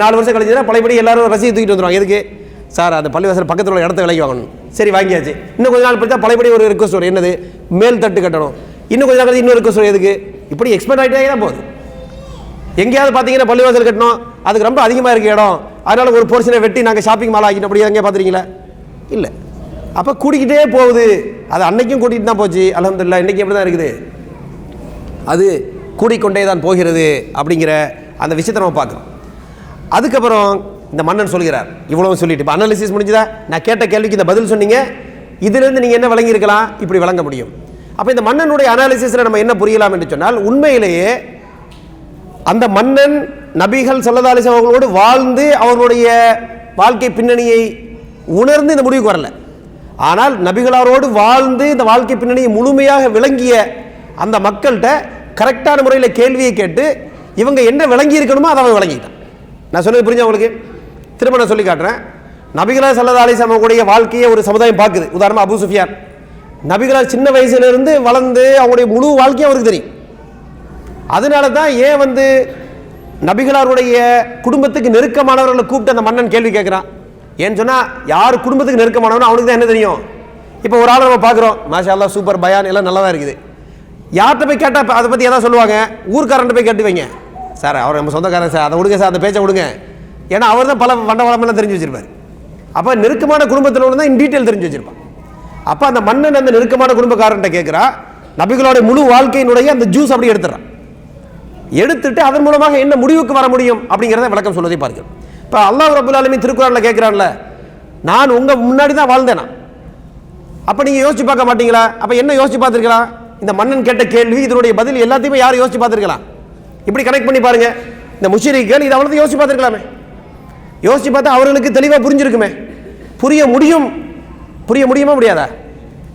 4 வருஷம் கழிச்சுன்னா பழையபடி எல்லாரும் ரசீது தூக்கிட்டு வந்துடுவாங்க. எதுக்கு சார், அந்த பள்ளிவாசல் பக்கத்தில் உள்ள இடத்த விலைக்கு வாங்கணும். சரி வாங்கியாச்சு. இன்னும் கொஞ்ச நாள் படித்தா பழையபடி ஒரு ரிக்வஸ்ட் வரும், என்னது மேல் தட்டு கட்டணும். இன்னும் கொஞ்ச நாள் கழிச்சு இன்னொரு ரிக்வஸ்ட் வரும், எதுக்கு இப்படி எக்ஸ்பெண்ட் ஆகிட்டே தான் போகுது. எங்கேயாவது பார்த்தீங்கன்னா பள்ளிவாசல் கட்டணும், அதுக்கு ரொம்ப அதிகமாக இருக்க இடம், அதனால ஒரு போர்ஷனை வெட்டி நாங்கள் ஷாப்பிங் மால் ஆகிட்டோம். அப்படி எங்கேயா பார்த்துருக்கீங்களா? இல்லை. அப்போ கூட்டிக்கிட்டே போகுது. அது அன்னைக்கும் கூட்டிகிட்டு தான் போச்சு. அல்ஹம்துலில்லாஹ் இன்றைக்கி எப்படி தான் இருக்குது, அது கூடிக்கொண்டே தான் போகிறது அப்படிங்கிற அந்த விஷயத்தை நம்ம பார்க்குறோம். அதுக்கப்புறம் இந்த மன்னன் சொல்கிறார், இவ்வளவு சொல்லிட்டு இப்போ அனாலிசிஸ் முடிஞ்சுதா? நான் கேட்ட கேள்விக்கு இந்த பதில் சொன்னீங்க, இதிலிருந்து நீங்கள் என்ன விளங்கியிருக்கலாம், இப்படி விளங்க முடியும். அப்போ இந்த மன்னனுடைய அனாலிசிஸில் நம்ம என்ன புரியலாம் என்று சொன்னால், உண்மையிலேயே அந்த மன்னன் நபிகள் ஸல்லல்லாஹு அலைஹி வஸல்லம் அவர்களோடு வாழ்ந்து அவர்களுடைய வாழ்க்கை பின்னணியை உணர்ந்து இந்த முடிவுக்கு வரல. ஆனால் நபிகளாரோடு வாழ்ந்து இந்த வாழ்க்கை பின்னணியை முழுமையாக விளங்கிய அந்த மக்கள்கிட்ட கரெக்டான முறையில் கேள்வியை கேட்டு இவங்க என்ன விளங்கி இருக்கணுமோ அதை அவன் விளங்கிட்டான். நான் சொன்னது புரிஞ்சு அவங்களுக்கு திரும்ப நான் சொல்லி காட்டுறேன். நபிகளார் ஸல்லல்லாஹு அலைஹி வஸல்லம் அவங்களுடைய வாழ்க்கையை ஒரு சமுதாயம் பார்க்குது. உதாரணமாக அபூ சுஃபியான், நபிகளார் சின்ன வயசுலேருந்து வளர்ந்து அவங்களுடைய முழு வாழ்க்கையும் அவருக்கு தெரியும். அதனால தான் ஏன் வந்து நபிகளாருடைய குடும்பத்துக்கு நெருக்கமானவர்களை கூப்பிட்டு அந்த மன்னன் கேள்வி கேட்குறான். ஏன்னு சொன்னால் யார் குடும்பத்துக்கு நெருக்கமானவனோ அவனுக்கு தான் என்ன தெரியும். இப்போ ஒரு ஆளை நம்ம பார்க்குறோம், மாஷா அல்லாஹ் சூப்பர் பயான் எல்லாம் நல்லா தான் இருக்குது. யார்கிட்ட போய் கேட்டால் அதை பற்றி எதாவது சொல்லுவாங்க, ஊர்க்காரன்ட்ட போய் கேட்டு வைங்க, சார் அவர் நம்ம சொந்தக்காரன் சார், அதை விடுங்க சார், அந்த பேச்சை விடுங்க. ஏன்னா அவர் தான் பல வண்டவளமெல்லாம் தெரிஞ்சு வச்சிருப்பார். அப்போ நெருக்கமான குடும்பத்தில் தான் இன் டீட்டெயில் தெரிஞ்சு வச்சிருப்பான். அப்போ அந்த மன்னன் அந்த நெருக்கமான குடும்பக்காரன்ட்ட கேட்குறா, நபிகளோட முழு வாழ்க்கையினுடைய அந்த ஜூஸ் அப்படி எடுத்துறான். எடுத்துட்டு அதன் மூலமாக என்ன முடிவுக்கு வர முடியும் அப்படிங்கிறத விளக்கம் சொல்வதை பார்க்கிறோம். இப்போ அல்லாஹ் ரப்பல் ஆலமீன் திருக்குர்ஆனில் கேட்குறான்ல, நான் உங்கள் முன்னாடி தான் வாழ்ந்தேனா, அப்போ நீங்கள் யோசிச்சு பார்க்க மாட்டீங்களா? அப்போ என்ன யோசிச்சு பார்த்துருக்கலாம்? இந்த மன்னன் கேட்ட கேள்வி, இதனுடைய பதில் எல்லாத்தையுமே யார் யோசிச்சு பார்த்துருக்கலாம்? இப்படி கனெக்ட் பண்ணி பாருங்க. இந்த முஷ்ரிக்குகள் இது அவ்வளோதான் யோசிச்சு பார்த்துருக்கலாமே. யோசிச்சு பார்த்தா அவர்களுக்கு தெளிவாக புரிஞ்சிருக்குமே. புரிய முடியுமா முடியாதா?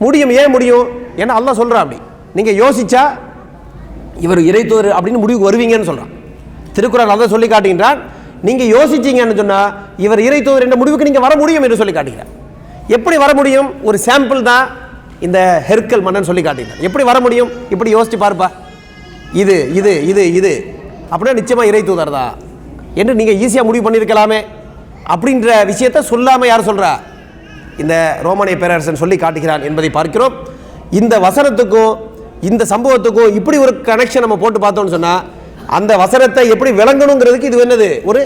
முடியும். ஏன் முடியும்? ஏன்னா அல்லாஹ் சொல்கிறான், அப்படி நீங்கள் யோசிச்சா இவர் இறைத்தூதர் அப்படின்னு முடிவுக்கு வருவீங்கன்னு சொல்கிறான். திருக்குறள் அதை சொல்லி காட்டுகின்றான். நீங்கள் யோசிச்சீங்கன்னு சொன்னால் இவர் இறைத்தூதர் என்ற முடிவுக்கு நீங்கள் வர முடியும் என்று சொல்லி காட்டுகிறார். எப்படி வர முடியும்? ஒரு சாம்பிள் தான் இந்த ஹெர்கல் மன்னன் சொல்லி காட்டுகிறார். எப்படி வர முடியும்? இப்படி யோசிச்சு பார்ப்பா, இது இது இது இது அப்படின்னா நிச்சயமாக இறைத்தூதர் தான் என்று நீங்கள் ஈஸியாக முடிவு பண்ணியிருக்கலாமே அப்படின்ற விஷயத்தை சொல்லாமல் யார் சொல்கிறா? இந்த ரோமானிய பேரரசன் சொல்லி காட்டுகிறான் என்பதை பார்க்கிறோம். இந்த வசனத்துக்கும் இந்த சம்பவத்துக்கும் இப்படி ஒரு கனெக்ஷன் நம்ம போட்டு பார்த்தோம்னு சொன்னால் அந்த வசனத்தை எப்படி விளங்கணுங்கிறதுக்கு இது என்னது, ஒரு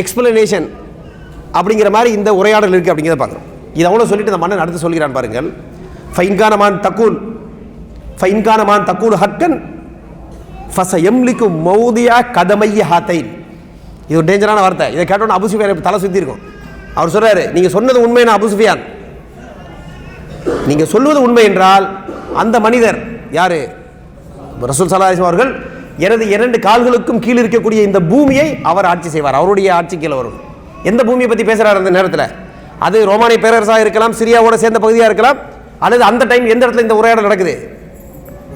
எக்ஸ்பிளனேஷன் அப்படிங்கிற மாதிரி இந்த உரையாடல் இருக்குது அப்படிங்கிறத பார்க்குறோம். இது அவ்வளோ சொல்லிட்டு இந்த மன்னன் அடுத்து சொல்கிறான் பாருங்கள். ஃபைன்கானமான் தக்கூல் ஹக்கன் ஃபஸயம்லிகு மௌதியா கதமைய ஹாத்தைன். இது ஒரு டேஞ்சரான வார்த்தை. இதை கேட்டோன்னு அபூ சுஃபியான் தலை சுற்றி இருக்கும். அவர் சொல்கிறாரு, நீங்கள் சொன்னது உண்மைன்னா அபூ சுஃபியான், நீங்கள் சொல்வது உண்மை என்றால் அந்த மனிதர் யார்? ரசூல் ஸல்லல்லாஹு அலைஹி வஸல்லம் அவர்கள் எனது 2 கால்களுக்கும் கீழ் இருக்கக்கூடிய இந்த பூமியை அவர் ஆட்சி செய்வார், அவருடைய ஆட்சி கீழே வரும். எந்த பூமியை பற்றி பேசுகிறார் அந்த நேரத்தில்? அது ரோமானிய பேரரசாக இருக்கலாம், சிரியாவோட சேர்ந்த பகுதியாக இருக்கலாம், அல்லது அந்த டைம் எந்த இடத்துல இந்த உரையாடல் நடக்குது?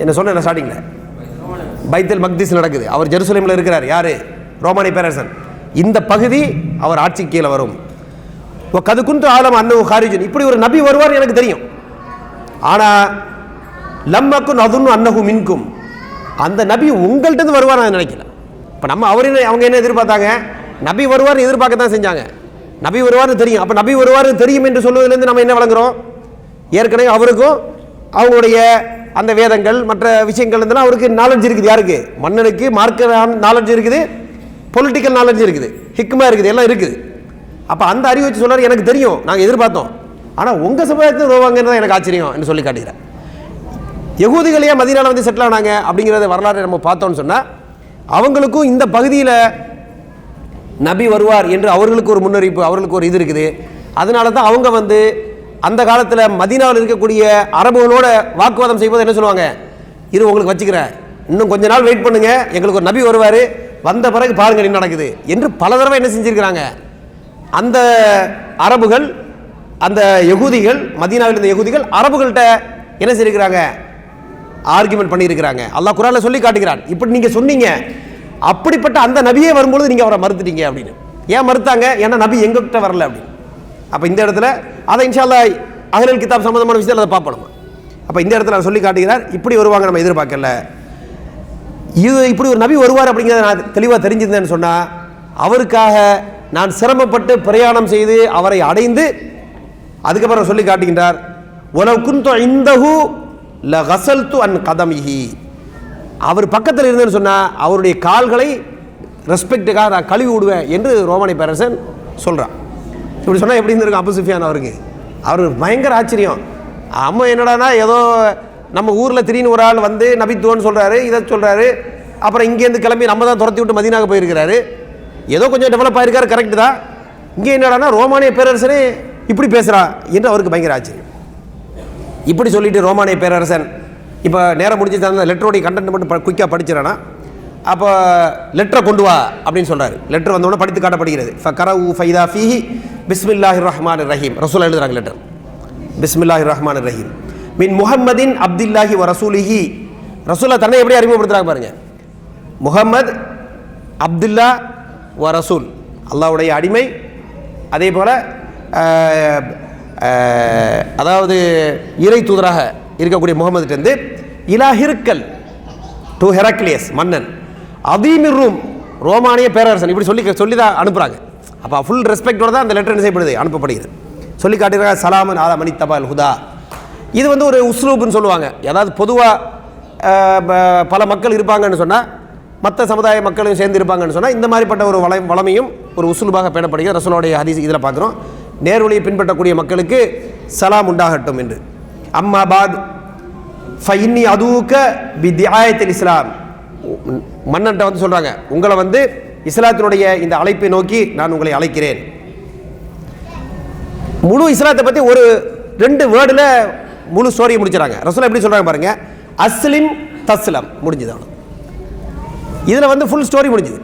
என்ன சொன்ன ஸ்டார்டிங்கில் பைத்துல் மக்திஸ் நடக்குது. அவர் ஜெருசலேமில் இருக்கிறார். யார்? ரோமானிய பேரரசன். இந்த பகுதி அவர் ஆட்சி கீழே வரும். கது குந்து ஆலம் அன்னஹு ஹாரிஜுன், இப்படி ஒரு நபி வருவார் எனக்கு தெரியும். ஆனால் லம்மக்கும் அதுன்னு அன்னஹு மின்கும், அந்த நபி உங்கள்கிட்ட வருவார் நான் நினைக்கல. இப்போ நம்ம அவங்க என்ன எதிர்பார்த்தாங்க? நபி வருவார் எதிர்பார்க்கத்தான் செஞ்சாங்க. நபி வருவார்னு தெரியும். அப்போ நபி வருவார் தெரியும் என்று சொல்வதிலிருந்து நம்ம என்ன வழங்குறோம்? ஏற்கனவே அவருக்கும் அவங்களுடைய அந்த வேதங்கள் மற்ற விஷயங்கள் இருந்தாலும் அவருக்கு நாலேஜ் இருக்குது. யாருக்கு? மன்னனுக்கு மார்க்க நாலேஜ் இருக்குது, பொலிட்டிக்கல் நாலேஜ் இருக்குது, ஹிக்மா இருக்குது, எல்லாம் இருக்குது. அப்போ அந்த அறிவு வச்சு சொல்கிறார், எனக்கு தெரியும், நாங்கள் எதிர்பார்த்தோம், ஆனால் உங்கள் சமுதாயத்தில் வருவாங்கன்னு தான் எனக்கு ஆச்சரியம் என்று சொல்லி காட்டுகிறேன். யகூதிகளையே மதீனால வந்து செட்டில் ஆனாங்க அப்படிங்கிறத வரலாறு நம்ம பார்த்தோம்னு சொன்னால், அவங்களுக்கும் இந்த பகுதியில் நபி வருவார் என்று அவர்களுக்கு ஒரு முன்னறிவிப்பு, அவர்களுக்கு ஒரு இது இருக்குது. அதனால தான் அவங்க வந்து அந்த காலத்தில் மதீனாவில் இருக்கக்கூடிய அரபுகளோட வாக்குவாதம் செய்வது என்ன சொல்லுவாங்க, இது உங்களுக்கு வச்சுக்கிறேன், இன்னும் கொஞ்ச நாள் வெயிட் பண்ணுங்க, எங்களுக்கு ஒரு நபி வருவார், வந்த பிறகு பாருங்கள் என்ன நடக்குது என்று பல தடவை என்ன செஞ்சிருக்கிறாங்க. அந்த அரபுகள், அந்த யகூதிகள், மதீனாவில் இருந்த யகூதிகள் அரபுகள்கிட்ட என்ன செய்திருக்கிறாங்க, ஆர்குமெண்ட் பண்ணியிருக்கிறாங்க. அல்லாஹ் குர்ஆனில் சொல்லி காட்டுகிறான், இப்படி நீங்கள் சொன்னீங்க, அப்படிப்பட்ட அந்த நபியே வரும்பொழுது நீங்கள் அவரை மறுத்துட்டீங்க அப்படின்னு. ஏன் மறுத்தாங்க? ஏன்னா நபி எங்ககிட்ட வரல அப்படின்னு. அப்போ இந்த இடத்துல அதை இன்ஷா அல்லாஹ் அஹ்லுல் கிதாப் சம்பந்தமான விஷயத்தில் அதை பார்ப்போம். அப்போ இந்த இடத்துல சொல்லி காட்டுகிறார், இப்படி வருவாங்க நம்ம எதிர்பார்க்கல, இது இப்படி ஒரு நபி வருவார் அப்படிங்கிறத நான் தெளிவாக தெரிஞ்சிருந்தேன்னு சொன்னால், அவருக்காக நான் சிரமப்பட்டு பிரயாணம் செய்து அவரை அடைந்து அதுக்கப்புறம் சொல்லி காட்டுகின்றார், ஒலவ் குன்து இந்தஹு லகஸல்து அன் கதமிஹி, அவர் பக்கத்தில் இருந்தேன்னு சொன்னால் அவருடைய கால்களை ரெஸ்பெக்டுக்காக நான் கழுவி விடுவேன் என்று ரோமானிய பேரரசன் சொல்கிறான். இப்படி சொன்னால் எப்படி இருந்திருக்கும் அபு சுஃபியான் அவருக்கு? அவருக்கு பயங்கர ஆச்சரியம். அம்மா என்னடானா ஏதோ நம்ம ஊரில் திடீர்னு ஒரு ஆள் வந்து நபித்துவன்னு சொல்கிறாரு, இதை சொல்கிறாரு, அப்புறம் இங்கேருந்து கிளம்பி நம்ம தான் துரத்தி விட்டு மதீனாவுக்கு போயிருக்கிறாரு, ஏதோ கொஞ்சம் டெவலப் ஆகிருக்காரு, கரெக்டு தான். இங்கே என்னடானா ரோமானிய பேரரசனே இப்படி பேசுகிறா என்று அவருக்கு பயங்கர ஆச்சரியம். இப்படி சொல்லிட்டு ரோமானிய பேரரசன் இப்போ நேரம் முடிஞ்சு தந்த லெட்டருடைய கண்டென்ட் மட்டும் குயிக்காக படிச்சிடறானா, அப்போ லெட்டரை கொண்டு வா அப்படின்னு சொல்கிறாரு. லெட்டர் வந்தோடனே படித்து காட்டப்படுகிறது. ஃபகரவு ஃபைதா ஃபீஹி பிஸ்மில்லாஹிர் ரஹ்மானிர் ரஹீம். ரசூலா எழுதுறாங்க லெட்டர், பிஸ்மில்லாஹிர் ரஹ்மானிர் ரஹீம் மின் முஹம்மதின் அப்துல்லாஹி வ ரசூலிஹி. ரசூலா தன்னை எப்படி அறிமுகப்படுத்துகிறாங்க பாருங்க, முஹம்மது, அப்துல்லா வ ரசூல், அல்லாஹ்வுடைய அடிமை, அதே போல் அதாவது இறை தூதராக இருக்கக்கூடிய முகமதுலேருந்து இலா ஹிர்கல் டு ஹெராக்லியஸ் மன்னன், அதீமிர் ரூம் ரோமானிய பேரரசன், இப்படி சொல்லி தான் அனுப்புகிறாங்க. அப்போ ஃபுல் ரெஸ்பெக்டோட தான் அந்த லெட்டர் என்ன செய்யப்படுது, அனுப்பப்படுகிறது. சொல்லி காட்டுகிறாங்க சலாமன் ஆலா மணி தபால் ஹுதா. இது வந்து ஒரு உஸ்லூப்னு சொல்லுவாங்க. அதாவது பொதுவாக பல மக்கள் இருப்பாங்கன்னு சொன்னால், மற்ற சமுதாய மக்களும் சேர்ந்து இருப்பாங்கன்னு சொன்னால், இந்த மாதிரிப்பட்ட ஒரு வளமையும் ஒரு உஸ்லூபாக பேணப்படுகிறது. ரசூலுடைய ஹதீஸ் இதில் பார்க்குறோம், நேர்வழியை பின்பற்றக்கூடிய மக்களுக்கு சலாம் உண்டாகட்டும் என்று. அம்மாபாத் ஃபைன்னி அதுவுக்க பி திஆயத்தில் இஸ்லாம், மன்னன்ட்ட வந்து சொல்கிறாங்க, உங்களை வந்து இஸ்லாத்தினுடைய இந்த அழைப்பை நோக்கி நான் உங்களை அழைக்கிறேன். முழு இஸ்லாத்தை பற்றி ஒரு 2 வேர்டில் முழு ஸ்டோரியை முடிச்சுறாங்க. ரசூலா எப்படி சொல்கிறாங்க பாருங்க, அஸ்லிம் தஸ்லம், முடிஞ்சுது. இதில் வந்து ஃபுல் ஸ்டோரி முடிஞ்சுது.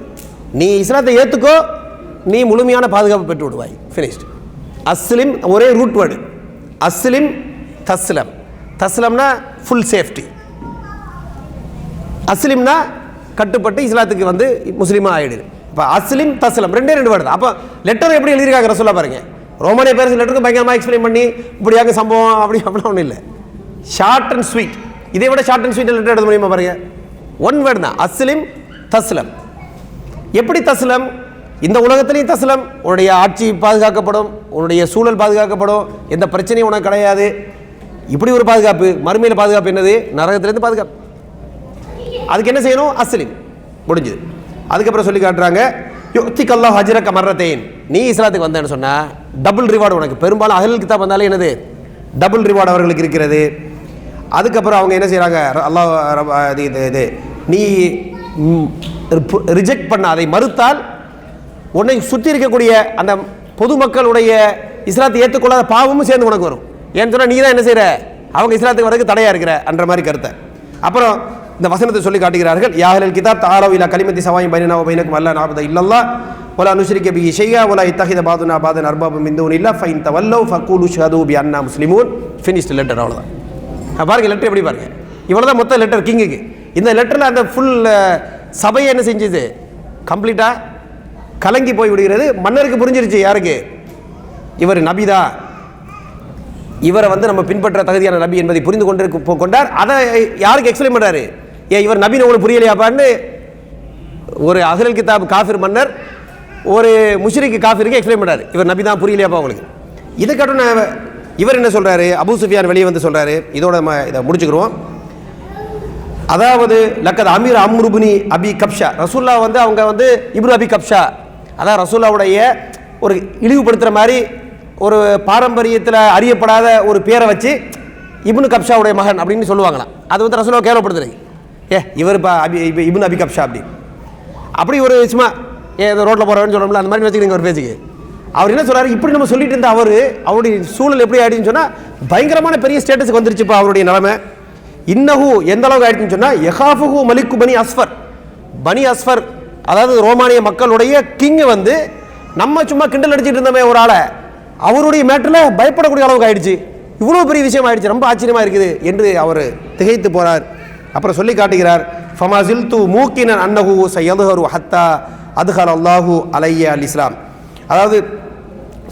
நீ இஸ்லாத்தை ஏற்றுக்கோ, நீ முழுமையான பாதுகாப்பு பெற்று விடுவாய், ஃபினிஷ்ட். அஸ்லிம் ஒரே ரூட் வேர்டு, அஸ்லிம் தஸ்லம். தஸ்லம்னா ஃபுல் சேஃப்டி, அஸ்லிம்னா கட்டுப்பட்டு இஸ்லாத்துக்கு வந்து முஸ்லீமாக ஆகிடுது. இப்போ அஸ்லிம் தஸ்லம் 2 வேர்டு. அப்போ லெட்டர் எப்படி எழுதியிருக்காங்க ரசூலா பாருங்க, ரோமானிய பேரரசு லெட்டருக்கு பயங்கரமாக எக்ஸ்பிளைன் பண்ணி இப்படியாக சம்பவம் அப்படிலாம் ஒன்றும் இல்லை, ஷார்ட் அண்ட் ஸ்வீட். இதை விட ஷார்ட் அண்ட் ஸ்வீட் லெட்டர் எழுத முடியுமா பாருங்க, 1 வேர்டு தான், அஸ்லிம் தஸ்லம். எப்படி தஸ்லம்? இந்த உலகத்திலையும் தஸ்லம், உன்னுடைய ஆட்சி பாதுகாக்கப்படும், உன்னுடைய சூழல் பாதுகாக்கப்படும், எந்த பிரச்சனையும் உனக்கு கிடையாது, இப்படி ஒரு பாதுகாப்பு. மறுமையில் பாதுகாப்பு என்னது? நரகத்திலேருந்து பாதுகாப்பு. அதுக்கு என்ன செய்யணும்? அஸ்லிம், முடிஞ்சுது. அதுக்கப்புறம் சொல்லி காட்டுறாங்க, யுக்திக் அல்லாஹ் அஜ்ரக மர்ரத்தைன், நீ இஸ்லாத்துக்கு வந்தேன்னு சொன்னால் டபுள் ரிவார்டு உனக்கு. பெரும்பாலும் அஹ்லுல் கிதாப் வந்தாலே என்னது, டபுள் ரிவார்டு அவர்களுக்கு இருக்கிறது. அதுக்கப்புறம் அவங்க என்ன செய்கிறாங்க, அல்லாஹ் இது நீ ரிஜெக்ட் பண்ண, அதை மறுத்தால் உன்னை சுற்றி இருக்கக்கூடிய அந்த பொதுமக்களுடைய இஸ்லாத்தை ஏற்றுக்கொள்ளாத பாவமும் சேர்ந்து உனக்கு வரும். ஏன்னு சொன்னால் நீ தான் என்ன செய்கிற, அவங்க இஸ்லாத்துக்கு வரதுக்கு தடையாக இருக்கிற என்ற மாதிரி கருத்தை. அப்புறம் இந்த வசனத்தை சொல்லி காட்டுகிறார்கள், யா அஹ்லல் கிதாப் தஆலவ் இலா கலிமத்தி ஸவாயின் பைனனா வ பைனக்கும் அல்லா நஅபுத இல்லல்லாஹ் வலா நுஷ்ரிக பிஹி ஷைஆ வலா இத்தஹித பாதுனா பாதன் அர்பாப மின் துனில்லாஹ் ஃபைன் தவல்லவ் ஃபகூலு ஷஹது பி அன்னா முஸ்லிமூன். ஃபினிஷ்ட் லெட்டர், அவ்வளோதான். பாருங்க லெட்டர் எப்படி பாருங்க, இவ்வளோதான் மொத்த லெட்டர் கிங்குக்கு. இந்த லெட்டரில் அந்த ஃபுல் சபையை என்ன செஞ்சது, கம்ப்ளீட்டாக கலங்கி போய் விடுகிறது. மன்னருக்கு புரிஞ்சிருச்சு, யாருக்கு, இவர் நபிதா, இவரை வந்து நம்ம பின்பற்ற தகுதியான நபி என்பதை புரிந்து கொண்டார். அதை யாருக்கு எக்ஸ்பிளைன் பண்ணுறாரு, ஏன் இவர் நபின்னு உங்களுக்கு புரியலையாப்பான்னு ஒரு அஹ்லுல் கிதாப் காஃபிர் மன்னர் ஒரு முஷ்ரிக் காஃபிருக்கு எக்ஸ்பிளைன் பண்ணுறாரு, இவர் நபி தான், புரியலையாப்பா உங்களுக்கு. இதை கட்டண இவர் என்ன சொல்கிறாரு, அபூ சுஃபியான் வெளியே வந்து சொல்கிறாரு, இதோட நம்ம இதை முடிச்சுக்கிறோம். அதாவது லக்கத் அமீர் அம்ருபுனி அபி கப்ஷா, ரசூல்லா வந்து அவங்க வந்து இப்னு அபி கப்ஷா, அதான் ரசூல்லாவுடைய ஒரு இழிவுபடுத்துகிற மாதிரி ஒரு பாரம்பரியத்தில் அறியப்படாத ஒரு பேரை வச்சு இப்னு கப்ஷாவுடைய மகன் அப்படின்னு சொல்லுவாங்களாம். அது வந்து ரசூலுல்லாஹ் கேவலப்படுத்துறது. இவர் இப்போ இப்னு அபி கப்ஷா அப்படி ஒரு சும்மா ஏதோ ரோட்டில் போகிறவன்னு சொல்லணும்ல, அந்த மாதிரி வச்சுக்கிறீங்க ஒரு பேச்சுக்கு. அவர் என்ன சொல்கிறார், இப்படி நம்ம சொல்லிட்டு இருந்தால் அவருடைய சூழல் எப்படி ஆயிடுச்சுன்னு சொன்னால் பயங்கரமான பெரிய ஸ்டேட்டஸுக்கு வந்துருச்சு. இப்போ அவருடைய நிலைமை இன்னஹு எந்த அளவுக்கு ஆயிடுச்சுன்னு சொன்னால் யஹாஃபுஹு மலிக்கு பனி அஸ்ஃபர் அதாவது ரோமானிய மக்களுடைய கிங்கு வந்து நம்ம சும்மா கிண்டல் அடிச்சுட்டு இருந்தோமே ஒரு ஆளை, அவருடைய மேட்டில் பயப்படக்கூடிய அளவுக்கு ஆயிடுச்சு. இவ்வளோ பெரிய விஷயம் ஆயிடுச்சு, ரொம்ப ஆச்சரியமாக இருக்குது என்று அவர் திகைத்து போகிறார். அப்புறம் சொல்லி காட்டுகிறார், ஃபமாசில் து மூக்கினன் அன்னஹு சையதுஹரு ஹத்தா அதுஹல் அல்லாஹு அலைய அல் இஸ்லாம். அதாவது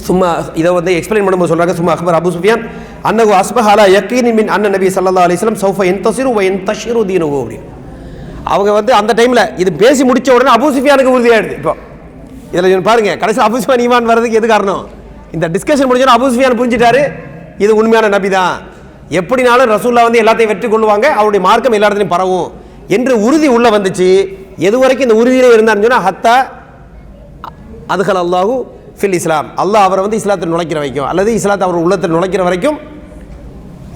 சும்மா இதை வந்து எக்ஸ்பிளைன் பண்ணும்போது சொல்கிறாங்க, சும்மா அக்பர் அபு சுஃபியான் அன்னஹு அஸ்பஹ அலா யக்கீனி மின் அன்ன நபி ஸல்லல்லாஹு அலைஹி வஸல்லம் சௌஃப யன்தஸிரு வ யன்தஷிரு தீனுஹு அப்படின்னு. அவங்க வந்து அந்த டைமில் இது பேசி முடித்த உடனே அபு சுஃபியானுக்கு உறுதியாயிடுது. இப்போ இதில் பாருங்க, கடைசியில் அபு சுஃபியான் ஈமான் வர்றதுக்கு எது காரணம்? இந்த டிஸ்கஷன் முடிஞ்சோன்னா அபு சுஃபியான் புரிஞ்சிட்டாரு இது உண்மையான நபி தான், எப்படினாலும் ரசூல்லா வந்து எல்லாத்தையும் வெற்றி கொள்ளுவாங்க, அவருடைய மார்க்கம் எல்லா இடத்துலையும் பரவும் என்று உறுதி உள்ள வந்துச்சு. எது வரைக்கும் இந்த உறுதியிலே இருந்தான்னு சொன்னால் ஹத்தா அதுஹல் அல்லாஹு ஃபில் இஸ்லாம், அல்லாஹ் அவரை வந்து இஸ்லாத்தில் நுழைக்கிற வரைக்கும் அல்லது இஸ்லாத்தை அவர் உள்ளத்தில் நுழைக்கிற வரைக்கும்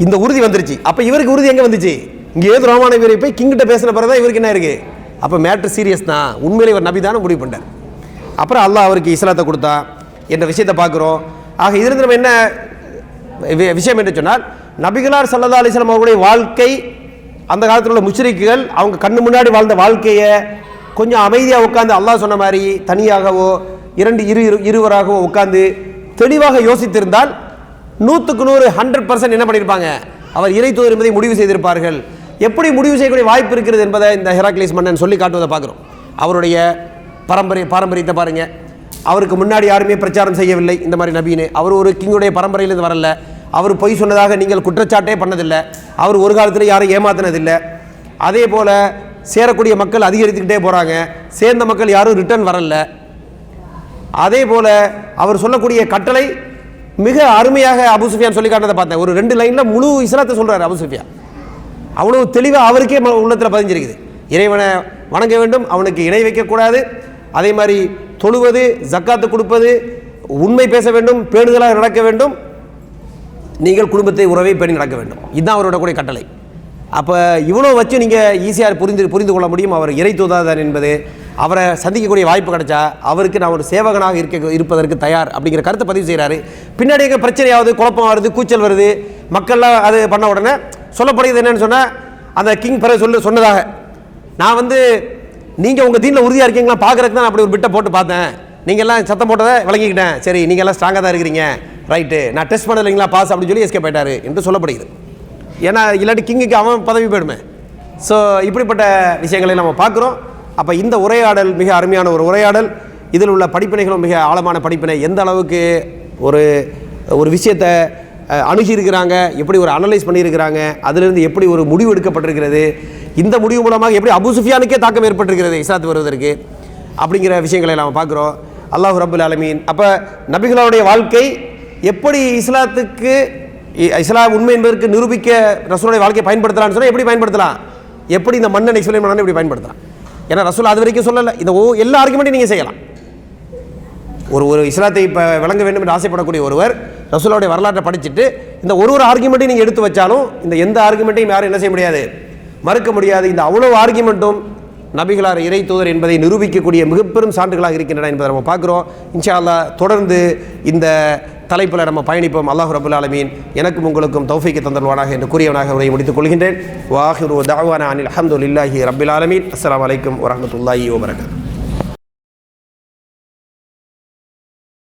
இந்த உறுதி வந்துருச்சு. அப்போ இவருக்கு உறுதி எங்கே வந்துச்சு? இங்கே ஏது ரோமான வீரை போய் கிங்கிட்ட பேசின பிறகு தான் இவருக்கு என்ன இருக்குது, அப்போ மேட்ரு சீரியஸ் தான், உண்மையிலே இவர் நபி தானே முடிவு பண்ணார். அப்புறம் அல்லாஹ் அவருக்கு இஸ்லாத்தை கொடுத்தா என்ற விஷயத்தை பார்க்குறோம். ஆக இதிலிருந்து நம்ம என்ன விஷயம் என்று சொன்னால், நபிகளார் ஸல்லல்லாஹு அலைஹி வஸல்லம் அவருடைய வாழ்க்கை, அந்த காலத்தில் உள்ள முஷ்ரிக்குகள் அவங்க கண்ணு முன்னாடி வாழ்ந்த வாழ்க்கையை கொஞ்சம் அமைதியாக உட்காந்து அல்லாஹ் சொன்ன மாதிரி தனியாகவோ இருவராகவோ உட்காந்து தெளிவாக யோசித்திருந்தால் 100% 100% என்ன பண்ணியிருப்பாங்க, அவர் இறை தூதர் என்பதை முடிவு செய்திருப்பார்கள். எப்படி முடிவு செய்யக்கூடிய வாய்ப்பு இருக்கிறது என்பதை இந்த ஹெராக்லிஸ் மன்னன் சொல்லி காட்டுவதை பார்க்குறோம். அவருடைய பாரம்பரியத்தை பாருங்கள். அவருக்கு முன்னாடி யாருமே பிரச்சாரம் செய்யவில்லை இந்த மாதிரி நபின்னு. அவர் ஒரு கிங்குடைய பரம்பரையிலிருந்து வரல. அவர் பொய் சொன்னதாக நீங்கள் குற்றச்சாட்டே பண்ணதில்லை. அவர் ஒரு காலத்தில் யாரும் ஏமாத்தினதில்லை. அதே போல் சேரக்கூடிய மக்கள் அதிகரித்துக்கிட்டே போகிறாங்க, சேர்ந்த மக்கள் யாரும் ரிட்டர்ன் வரல. அதே போல் அவர் சொல்லக்கூடிய கட்டளை மிக அருமையாக அபு சுஃபியான் சொல்லி காட்டுறதை பார்த்தேன். ஒரு 2 லைனில் முழு இஸ்லாத்தை சொல்கிறார் அபு சுஃபியான். அவ்வளோ தெளிவாக அவருக்கே உள்ளத்தில் பதிஞ்சிருக்குது. இறைவனை வணங்க வேண்டும், அவனுக்கு இணை வைக்கக்கூடாது, அதே மாதிரி தொழுவது, ஜக்காத்து கொடுப்பது, உண்மை பேச வேண்டும், பேணுதலாக நடக்க வேண்டும், நீங்கள் குடும்பத்தை உறவை பேணி நடக்க வேண்டும். இதுதான் அவரோட கூட கட்டளை. அப்போ இவ்வளோ வச்சு நீங்கள் ஈஸியாக புரிந்து கொள்ள முடியும் அவர் இறை தூதர் என்பது. அவரை சந்திக்கக்கூடிய வாய்ப்பு கிடைச்சா அவருக்கு நான் ஒரு சேவகனாக இருப்பதற்கு தயார் அப்படிங்கிற கருத்தை பதிவு செய்கிறாரு. பின்னாடி எங்கே பிரச்சனையாவது, குழப்பம் வருது, கூச்சல் வருது, மக்கள்லாம் அது பண்ண உடனே சொல்லப்படுகிறது என்னன்னு சொன்னால், அந்த கிங் பிறகு சொன்னதாக நான் வந்து நீங்கள் உங்கள் தீனில் உறுதியாக இருக்கீங்களா பார்க்குறதுக்கு தான் அப்படி ஒரு பிட்டை போட்டு பார்த்தேன், நீங்கள் எல்லாம் சத்தம் போட்டதை விளங்கிக்கிட்டேன், சரி நீங்கள் எல்லாம் ஸ்ட்ராங்காக தான் இருக்கிறீங்க, ரைட்டு, நான் டெஸ்ட் பண்ணலைங்களா பாஸ் அப்படின்னு சொல்லி எஸ்கேப் ஆயிட்டாரு என்று சொல்லப்படுகிறது. ஏன்னா இல்லாட்டி கிங்குக்கு அவன் பதவி போயிடுமே. ஸோ இப்படிப்பட்ட விஷயங்களை நம்ம பார்க்குறோம். அப்போ இந்த உரையாடல் மிக அருமையான ஒரு உரையாடல். இதில் உள்ள படிப்பினைகளும் மிக ஆழமான படிப்பினை. எந்த அளவுக்கு ஒரு விஷயத்தை அணுகியிருக்கிறாங்க, எப்படி ஒரு அனலைஸ் பண்ணியிருக்கிறாங்க, அதிலிருந்து எப்படி ஒரு முடிவு எடுக்கப்பட்டிருக்கிறது, இந்த முடிவு மூலமாக எப்படி அபு சுஃபியானுக்கே தாக்கம் ஏற்பட்டிருக்கிறது இஸ்லாத்து வருவதற்கு, அப்படிங்கிற விஷயங்களை நாம் பார்க்குறோம். அல்லாஹ் ரப்புல் ஆலமீன் அப்போ நபிகளுடைய வாழ்க்கை எப்படி இஸ்லாம் உண்மை என்பதற்கு நிரூபிக்க ரசூலுடைய வாழ்க்கையை பயன்படுத்தலாம்னு சொன்னால் எப்படி பயன்படுத்தலாம், எப்படி இந்த மன்னன் எக்ஸ்பிளைன் பண்ணாலும் எப்படி பயன்படுத்தலாம். ஏன்னா ரசூல் அது வரைக்கும் சொல்லலை. இந்த எல்லா ஆர்குமெண்ட்டையும் நீங்கள் செய்யலாம். ஒரு இஸ்லாத்தை இப்போ விளங்க வேண்டும் என்று ஆசைப்படக்கூடிய ஒருவர் ரசூலுடைய வரலாற்றை படிச்சுட்டு இந்த ஒரு ஆர்குமெண்ட்டையும் நீங்கள் எடுத்து வச்சாலும் இந்த எந்த ஆர்குமெண்ட்டையும் யாரும் என்ன செய்ய முடியாது, மறுக்க முடியாது. இந்த அவ்வளோ ஆர்குமெண்ட்டும் நபிகளார் இறை தூதர் என்பதை நிரூபிக்கக்கூடிய மிகப்பெரும் சான்றுகளாக இருக்கின்றன என்பதை நம்ம பார்க்குறோம். இன்ஷா அல்லாஹ் தொடர்ந்து இந்த தலைப்பில் நம்ம பயணிப்போம். அல்லாஹ் ரப்புல் ஆலமீன் எனக்கும் உங்களுக்கும் தௌஃபீக் தந்தல்வானாக என்று கூறியவனாக உரையை முடித்துக் கொள்கின்றேன். வாஹிரு தஅவானா அனில் அல்ஹம்துலில்லாஹி ரப்பில் ஆலமீன். அஸ்ஸலாமு அலைக்கும் வரஹ்மத்துல்லாஹி வபரகாத்துஹு.